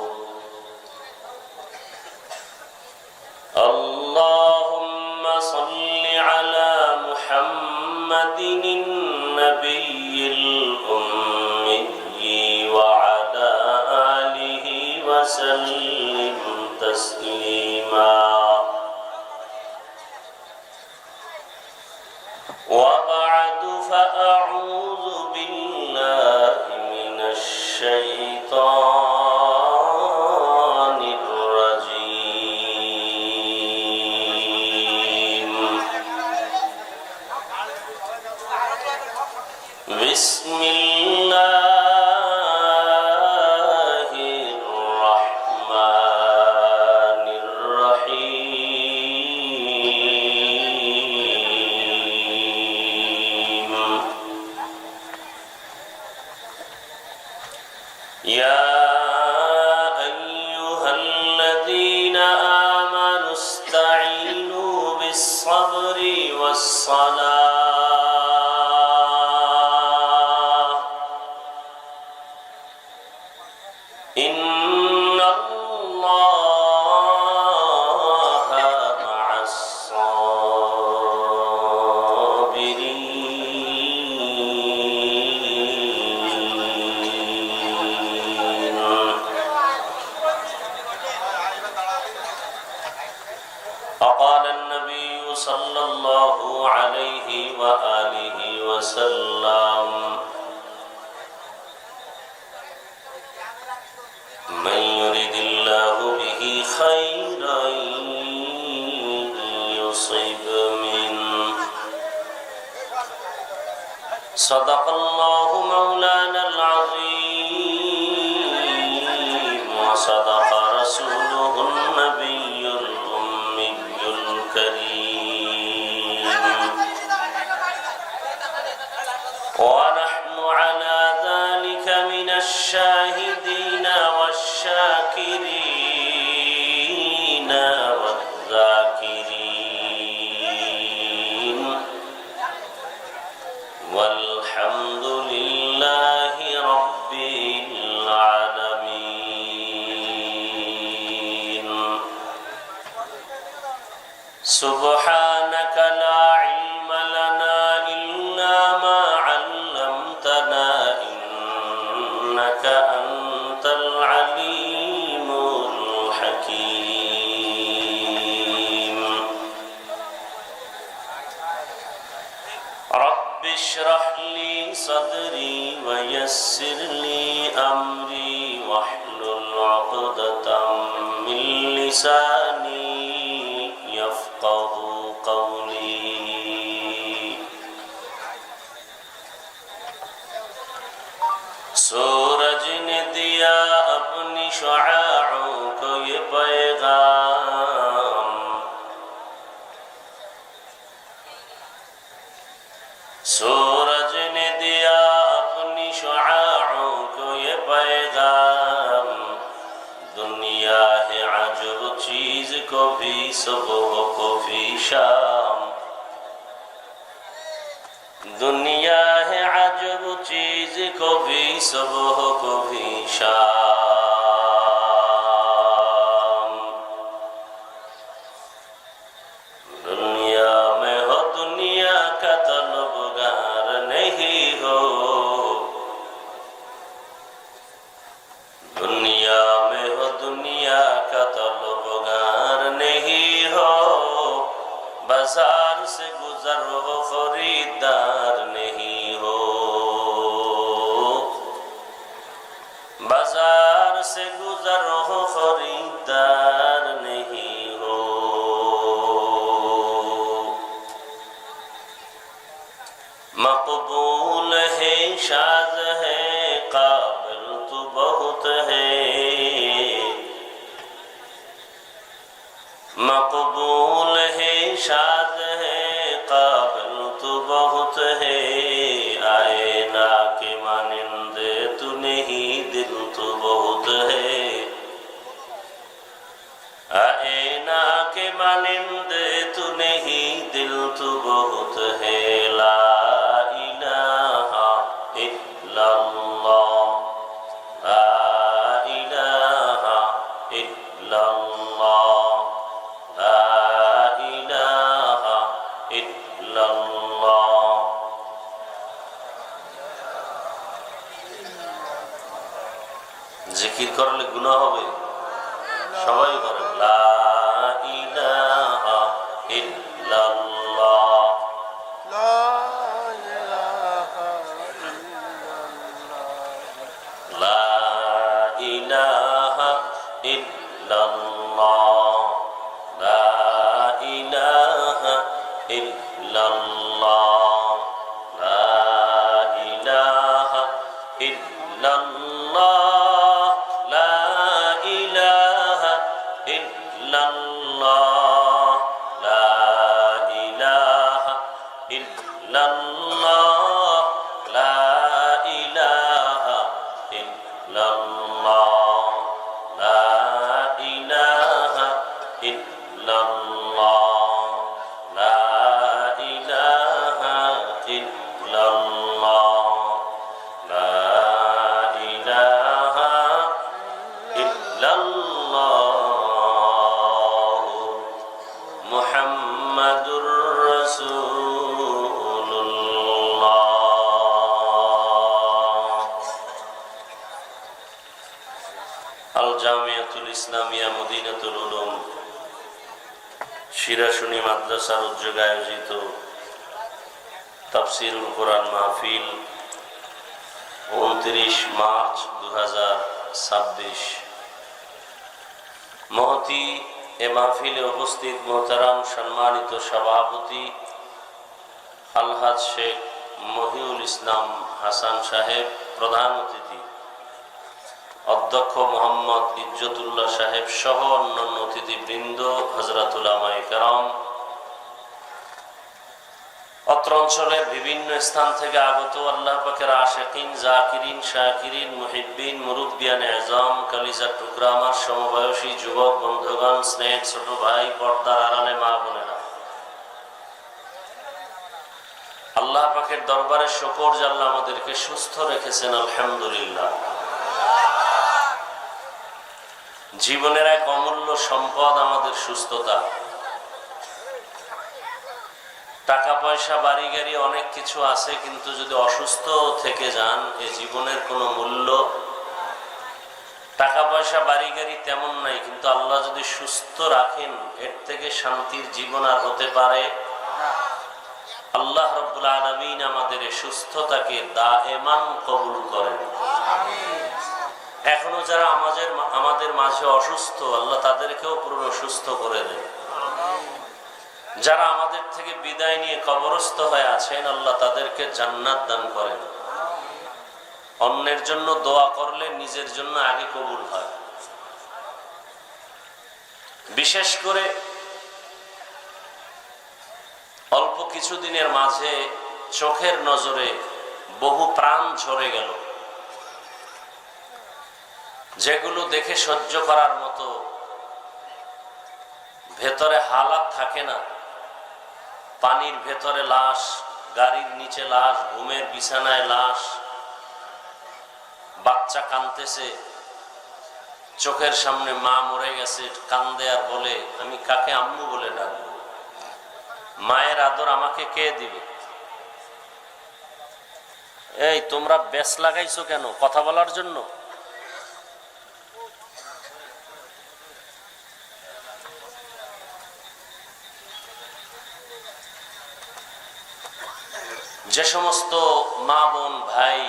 اللهم صل على محمد النبي النبي الأمي وعلى آله وسلم تسليما وبعد فأعوذ بالله من الشيطان الرجيم بسم الله الرحمن الرحيم يا أيها الذين آمنوا استعينوا بالصبر والصلاة إن الله مع الصابرين وقال النبي صلى الله عليه وآله وسلم من يرد الله به خيرا يصب منه صدق الله مولانا العظيم وصدق رسوله النبي الأمي الكريم ونحن على ذلك من الشاهدين والشاكرين والذاكرين والحمد لله رب العالمين سبحانك لا علم لنا إلا ما علمتنا إنك أنت العليم الحكيم رب اشرح لي صدري ويسر لي أمري واحلل عقدة من لساني يفقه قولي सूरज ने दिया अपनी शुआओं को ये पैगाम सूरज ने दिया अपनी शुआओं को ये पैगाम दुनिया है अजब चीज को भी सुबह को भी शाम दुनिया है अजब चीज को भी सुबह को भी शाम दुनिया में हो दुनिया का तलबगार नहीं हो दुनिया में हो दुनिया का तलबगार नहीं हो बाजार से गुजर हो खरीदार नहीं हो बाजार से गुजर हो खरीदार नहीं हो मकबूल है शाज है काबिल तो बहुत है मकबूल है शाद है काबिल तो बहुत है आए ना के मानिंदे तू नहीं दिल तो बहुत है आए ना के मानिंदे तू नहीं दिल तो बहुत है ला इलाहा इल्लल्लाह ला इलाहा इल्लल्लाह জিকির করলে গুনাহ হবে? সবাই করে লা ইলাহা ইল্লাল্লাহ। লা ইলাহা ইল্লাল্লাহ। লা ইলাহা ইল্লাল্লাহ। লা ইলাহা ইল্লাল্লাহ। লা ইলাহা ইল্লাল্লাহ। লা ইলাহা ইল্লাল্লাহ। লা ইলাহা ইল্লাল্লাহ। লা ইলাহা ইল্লাল্লাহ। লা ইলাহা ইল্লাল্লাহ। লা ইলাহা ইল্লাল্লাহ মুহাম্মাদুর রাসূলুল্লাহ। আল জামিয়াতুল ইসলামিয়া মদিনাতুল উলুম শিরাশুনি মাদ্রাসার উদ্যোগে আয়োজিত তাফসীরুল কোরআন মাহফিল 29 মার্চ 2026। মহতি এ মাহফিলে উপস্থিত মোহতারাম সম্মানিত সভাপতি আলহাজ শেখ মহিউল ইসলাম হাসান সাহেব, প্রধান অতিথি অধ্যক্ষ মোহাম্মদ ইজ্জতুল্লাহ সাহেব সহ অন্যান্য অতিথিবৃন্দ, হযরত উলামায়ে কেরাম, অত্র অঞ্চলের বিভিন্ন স্থান থেকে আগত আল্লাহ পাকের আশিকিন, জাকিরিন, শাকিরিন, মুহিব্বিন, মুরব্বিয়ানে আযম, কলিজার টুকরা আমার সমবয়সী যুবক বন্ধুগণ, স্নেহের ছোট ভাই, পর্দার আড়ালে মা বোনেরা, আল্লাহ পাকের দরবারে শুকর যে আল্লাহ আমাদেরকে সুস্থ রেখেছেন, আলহামদুলিল্লাহ। জীবনের এক অমূল্য সম্পদ আমাদের সুস্থতা। টাকা পয়সা বাড়ি গাড়ি অনেক কিছু আছে, কিন্তু যদি অসুস্থ থেকে যান এ জীবনের কোনো মূল্য। টাকা পয়সা বাড়ি গাড়ি তেমন নাই, কিন্তু আল্লাহ যদি সুস্থ রাখেন এর থেকে শান্তির জীবন আর হতে পারে? আল্লাহ রাব্বুল আলামিন আমাদের এই সুস্থতাকে দায়েমান কবুল করেন। এখনো যারা আমাদের মাঝে অসুস্থ, আল্লাহ তাদেরকেও পূর্ণ সুস্থ করে দেন। যারা আমাদের থেকে বিদায় নিয়ে কবরস্থ হয়ে আছেন, আল্লাহ তাদেরকে জান্নাত দান করেন। অন্যের জন্য দোয়া করলে নিজের জন্য আগে কবুল হয়। বিশেষ করে অল্প কিছুদিনের মাঝে চোখের নজরে বহু প্রাণ ঝরে গেল, যেগুলো দেখে সহ্য করার মতো ভেতরে হালাত থাকে না। পানির ভেতরে লাশ, গাড়ির নিচে লাশ, ঘুমের বিছানায় লাশ, বাচ্চা কাঁদতেছে, চোখের সামনে মা মরে গেছে, কান্দে আর বলে আমি কাকে আম্মু বলে ডাকবো, মায়ের আদর আমাকে কে দিবে? এই তোমরা বেশ লাগাইছো কেন? কথা বলার জন্য? যে সমস্ত মা বোন ভাই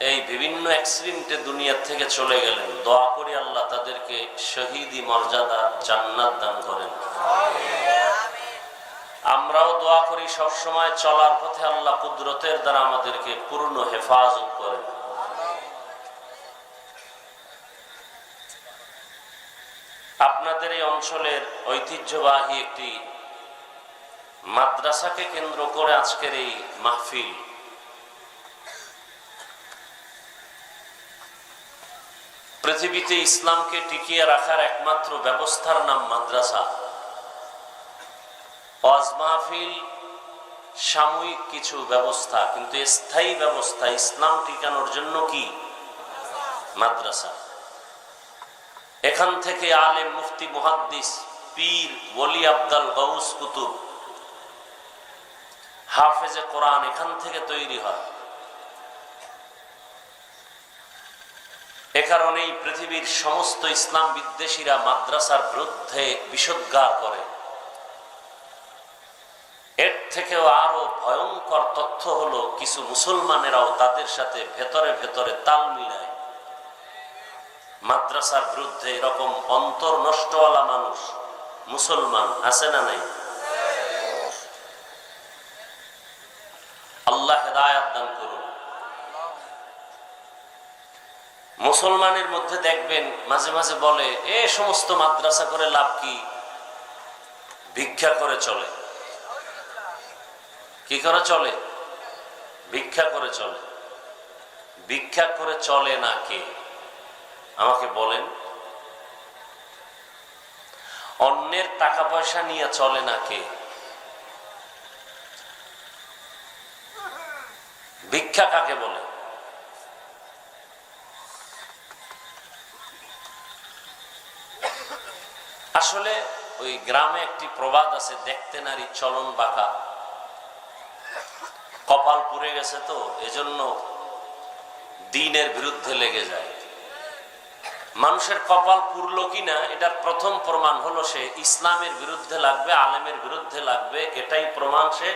এই বিভিন্ন অ্যাক্সিডেন্টে দুনিয়া থেকে চলে গেলেন, দোয়া করি আল্লাহ তাদেরকে শহীদি মর্যাদা জান্নাত দান করেন। আমরাও দোয়া করি সবসময় চলার পথে আল্লাহ কুদরতের দ্বারা আমাদেরকে পূর্ণ হেফাজত করেন। আপনাদের এই অঞ্চলের ঐতিহ্যবাহী একটি মাদ্রাসাকে কেন্দ্র করে আজকের এই মাহফিল। পৃথিবীতে ইসলামকে টিকিয়ে রাখার একমাত্র ব্যবস্থার নাম মাদ্রাসা। ওয়াজ মাহফিল সাময়িক কিছু ব্যবস্থা, কিন্তু স্থায়ী ব্যবস্থা ইসলাম টিকানোর জন্য কি? মাদ্রাসা। এখান থেকে আলেম, মুফতি, মুহাদ্দিস, পীর, ওলি, আব্দাল, গাউস, কুতুব, হাফেজে কোরআন এখান থেকে তৈরি হয়। এ কারণেই পৃথিবীর সমস্ত ইসলাম বিদ্বেষীরা মাদ্রাসার বিরুদ্ধে বিষোদ্গার করে। এর থেকেও আরো ভয়ঙ্কর তথ্য হলো কিছু মুসলমানেরাও তাদের সাথে ভেতরে ভেতরে তাল মিলায়। মাদ্রাসার বিরুদ্ধে এরকম অন্তর নষ্টওয়ালা মানুষ মুসলমান আছে না নাই? আল্লাহ হেদায়াত দান করুন। মুসলমানের মধ্যে দেখবেন মাঝে মাঝে বলে এ সমস্ত মাদ্রাসা করে লাভ কি, ভিক্ষা করে চলে। কি করে চলে? ভিক্ষা করে চলে। ভিক্ষা করে চলে না কে আমাকে বলেন? অন্যের টাকা পয়সা নিয়ে চলে না কে? ভিক্ষা কাকে বলে? আসলে ওই গ্রামে একটি প্রবাদ আছে, দেখতে নারী চলন বাঁকা। কপাল পুড়ে গেছে তো এজন্য দ্বীনের বিরুদ্ধে লেগে যায়। মানুষের কপাল পুরলো কিনা এটার প্রথম প্রমাণ হলো সে ইসলামের বিরুদ্ধে লাগবে, আলেমের বিরুদ্ধে লাগবে, এটাই প্রমাণ সে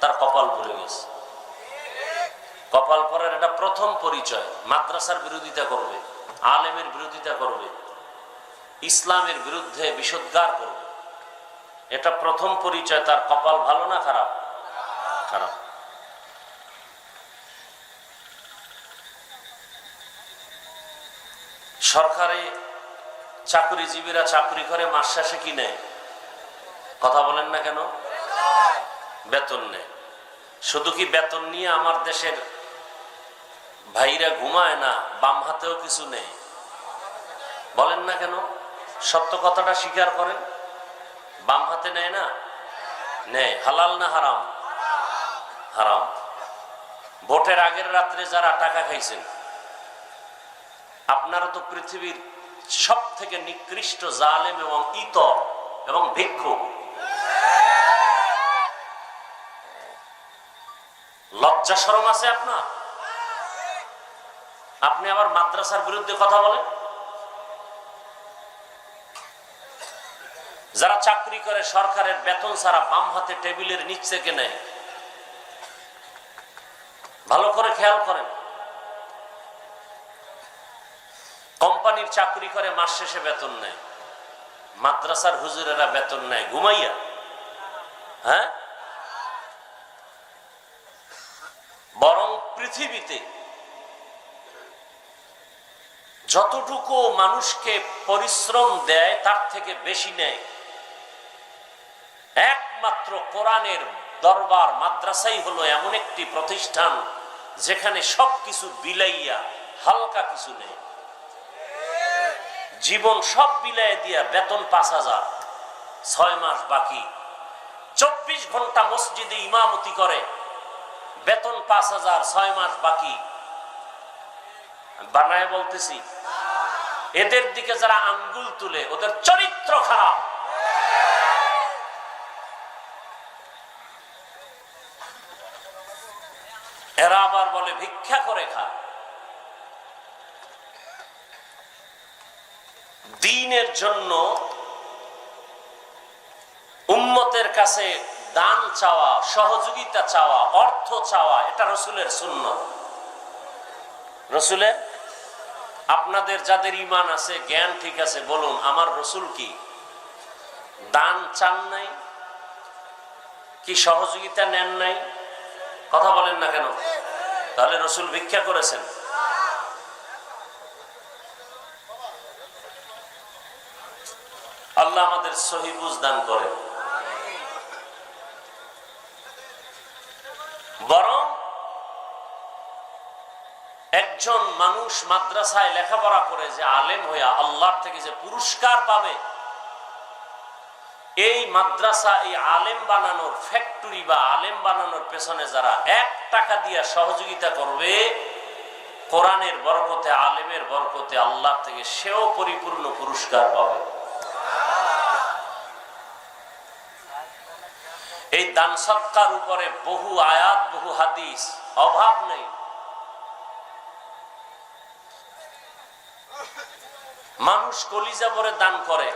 তার কপাল পুড়ে গেছে। কপাল পরার এটা প্রথম পরিচয়। মাদ্রাসার বিরোধিতা করবে, আলেমের বিরোধিতা করবে, ইসলামের বিরুদ্ধে বিষোদ্গার করবে, এটা প্রথম পরিচয় তার কপাল ভালো না খারাপ? খারাপ। সরকারি চাকরিজীবীরা চাকরি করে মাস শেষে কি নেয়? কথা বলেন না কেন? বেতন নেয়। শুধু কি বেতন নিয়ে আমার দেশের ভাইরা ঘুমায় না, বাম হাতেও কিছু নেই? বলেন না কেন? সত্য কথাটা স্বীকার করেন। বাম হাতে নেয় না? নেয়। হালাল না হারাম? হারাম। ভোটের আগের রাত্রে যারা টাকা খাইছেন, আপনারা তো পৃথিবীর সব থেকে নিকৃষ্ট জালেম এবং ইতর এবং ভিক্ষুক। লজ্জা শরম আছে আপনার? আপনি আবার মাদ্রাসার বিরুদ্ধে কথা বলেন। যারা চাকরি করে সরকারের বেতন ছাড়া বাম হাতে টেবিলের নিচ থেকে নেয়, ভালো করে খেয়াল করেন। কোম্পানির চাকরি করে মাস শেষে বেতন নেয়, মাদ্রাসার হুজুরেরা বেতন নেয় ঘুমাইয়া। হ্যাঁ, বরং পৃথিবীতে যতটুকু মানুষকে পরিশ্রম দেয় তার থেকে বেশি নেয় একমাত্র কোরআনের দরবার মাদ্রাসাই হলো এমন একটি প্রতিষ্ঠান যেখানে সবকিছু বিলাইয়া হালকা কিছু নেই। জীবন সব বিলাইয়া দিয়া বেতন 5,000, 6 মাস বাকি, 24 ঘন্টা মসজিদে ইমামতি করে, বেতন 5,000, 6 মাস বাকি। বানায় বলতেছি, এদের দিকে যারা আঙ্গুল তুলে ওদের চরিত্র খারাপ। এরা আবার বলে ভিক্ষা করে খায়। দ্বীনের জন্য উম্মতের কাছে দান চাওয়া, সহযোগিতা চাওয়া, অর্থ চাওয়া, এটা রসুলের সুন্নাত। রসুলের, আপনাদের যাদের ঈমান আছে, জ্ঞান ঠিক আছে, বলুন আমার রসুল কি দান চান নাই? কি সহযোগিতা নেন নাই? কথা বলেন না কেন? তাহলে রসুল ভিক্ষা করেছেন? আল্লাহ আমাদের সহি বুঝ দান করেন। বরং একজন মানুষ মাদ্রাসায় লেখাপড়া করে যে আলেম হইয়া আল্লাহর থেকে যে পুরস্কার পাবে, এই মাদ্রাসা, এই আলেম বানানোর ফ্যাক্টরি বা আলেম বানানোর পেছনে যারা 1 টাকা দিয়ে সহযোগিতা করবে, কোরআনের বরকতে, আলেমের বরকতে আল্লাহ থেকে সেও পরিপূর্ণ পুরস্কার পাবে। এই দান সৎকার উপরে বহু আয়াত, বহু হাদিস, অভাব নেই। মানুষ কলিজা ভরে দান করে,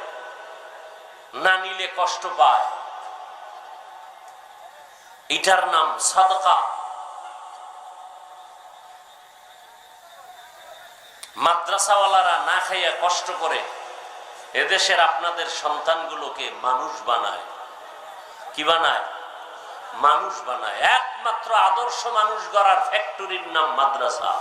না নিলে কষ্ট পায়, এটার নাম সাদকা। মাদ্রাসাওয়ালারা না খাইয়া কষ্ট করে এদেশের আপনাদের সন্তানগুলোকে মানুষ বানায়। কি বানায়? মানুষ বানায়। একমাত্র আদর্শ মানুষ গড়ার ফ্যাক্টরির নাম মাদ্রাসা।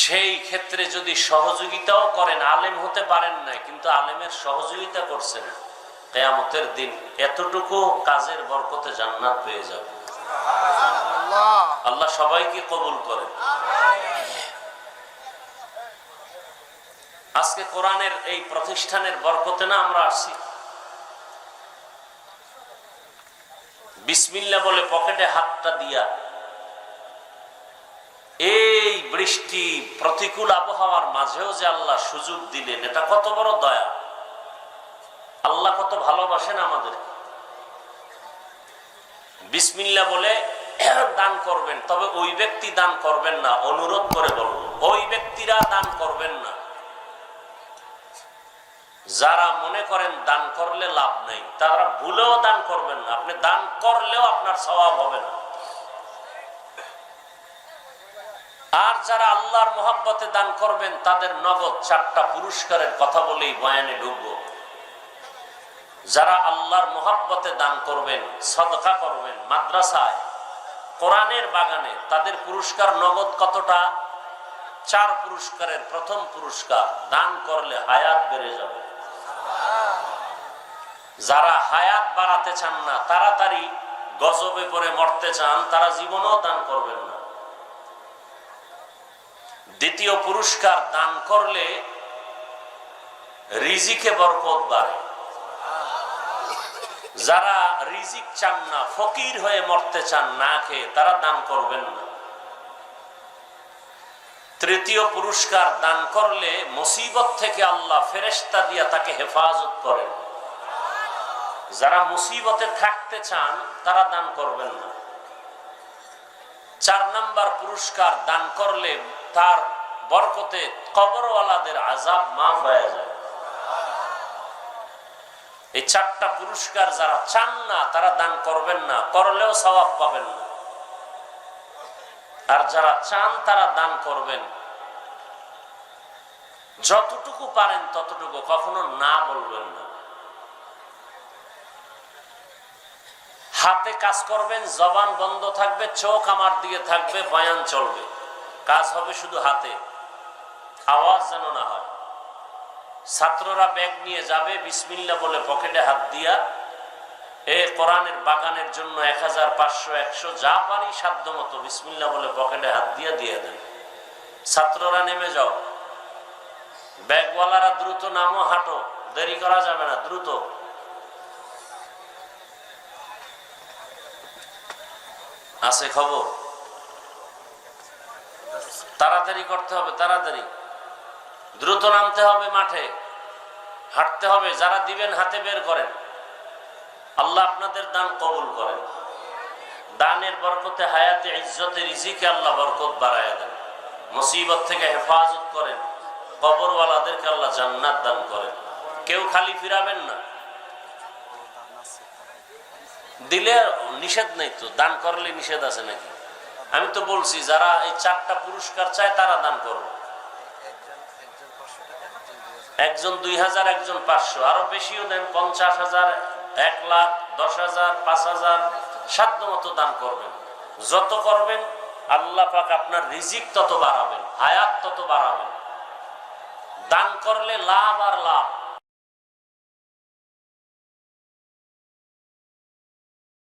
সেই ক্ষেত্রে যদি সহযোগিতাও করেন, আলেম হতে পারেন না কিন্তু আলেমের সহযোগিতা করছেন, কিয়ামতের দিন এতটুকু কাজের বরকতে জান্নাত পেয়ে যাবে। আল্লাহ সবাইকে কবুল করেন। আজকে কোরআনের এই প্রতিষ্ঠানের বরকতে না আমরা আসছি। বিসমিল্লাহ বলে পকেটে হাতটা দিয়া এই বৃষ্টি প্রতিকূল আবহাওয়ার মাঝেও যে আল্লাহ সুযোগ দিলেন, এটা কত বড় দয়া। আল্লাহ কত ভালোবাসেন আমাদের। বিসমিল্লাহ বলে দান করবেন, তবে ওই ব্যক্তি দান করবেন না, অনুরোধ করে বলবো, ওই ব্যক্তিরা দান করবেন না যারা মনে করেন দান করলে লাভ নেই, তারা ভুলেও দান করবেন না। আপনি দান করলেও আপনার সওয়াব হবে না। আর যারা আল্লাহর মহব্বতে দান করবেন তাদের নগদ 4টা পুরস্কারের কথা বলেই বয়ানে ঢুকবো। যারা আল্লাহর মহব্বতে দান করবেন, সদকা করবেন মাদ্রাসায়, কোরআনের বাগানে, তাদের পুরস্কার নগদ কতটা? 4 পুরস্কারের প্রথম পুরস্কার, দান করলে হায়াত বেড়ে যাবে। যারা হায়াত বাড়াতে চান না, তাড়াতাড়ি গজবে পড়ে মরতে চান, তারা জীবনেও দান করবেন না। দ্বিতীয় পুরস্কার, দান করলে রিজিকে বরকত বাড়ে। যারা রিজিক চান না, ফকির হয়ে মরতে চান না খেয়ে, তারা দান করবেন না। তৃতীয় পুরস্কার, দান করলে মুসিবত থেকে আল্লাহ ফেরেশতা দিয়া তাকে হেফাজত করেন। যারা মুসিবতে থাকতে চান তারা দান করবেন না। 4 নাম্বার পুরস্কার, দান করলে তার বরকতে কবরওয়ালাদের আযাব মাফ হয়ে যায়। এই 4টা পুরস্কার যারা চান না তারা দান করবেন না, করলেও সওয়াব পাবেন না। আর যারা চান তারা দান করবেন, যতটুকু পারেন ততটুকু, কখনো না বলবেন না। হাতে কাজ করবেন, জবান বন্ধ থাকবে, চোখ আমার দিকে থাকবে, বয়ান চলবে, কাজ হবে শুধু হাতে, আওয়াজ যেন না হয়। ছাত্ররা ব্যাগ নিয়ে যাবে, বিসমিল্লাহ বলে পকেটে হাত দিয়া কোরআনের বাগানের জন্য 1000, 500, 100 যা পারি সাধ্য মতো বিসমিল্লাহ বলে পকেটে হাত দিয়ে দেন। ছাত্ররা নেমে যাও, ব্যাগওয়ালারা দ্রুত নামো, হাঁটো, দেরি করা যাবে না, দ্রুত। আছে খবর? তাড়াতাড়ি করতে হবে, তাড়াতাড়ি দ্রুত নামতে হবে, মাঠে হাঁটতে হবে। যারা দিবেন হাতে বের করেন। আল্লাহ আপনাদের দান কবুল করেন। দানের বরকতে হায়াতে, ইজ্জতে, রিজিকে আল্লাহ বরকত বাড়ায়া দেন। মুসিবত থেকে হেফাজত করেন। কবরওয়ালাদেরকে আল্লাহ জান্নাত দান করেন। কেউ খালি ফিরাবেন না। দিলে নিষেধ নেই তো, দান করলে নিষেধ আছে নাকি? আমি তো বলছি যারা এই 4টা পুরস্কার চায় তারা দান করবে। একজন 2000, একজন 500, আরো বেশিও দেন, 50,000, 1 লাখ, 10,000, 5,000, সাধ্য মতো দান করবেন। যত করবেন আল্লাহ পাক আপনার রিজিক তত বাড়াবেন, হায়াত তত বাড়াবেন। দান করলে লাভ আর লাভ।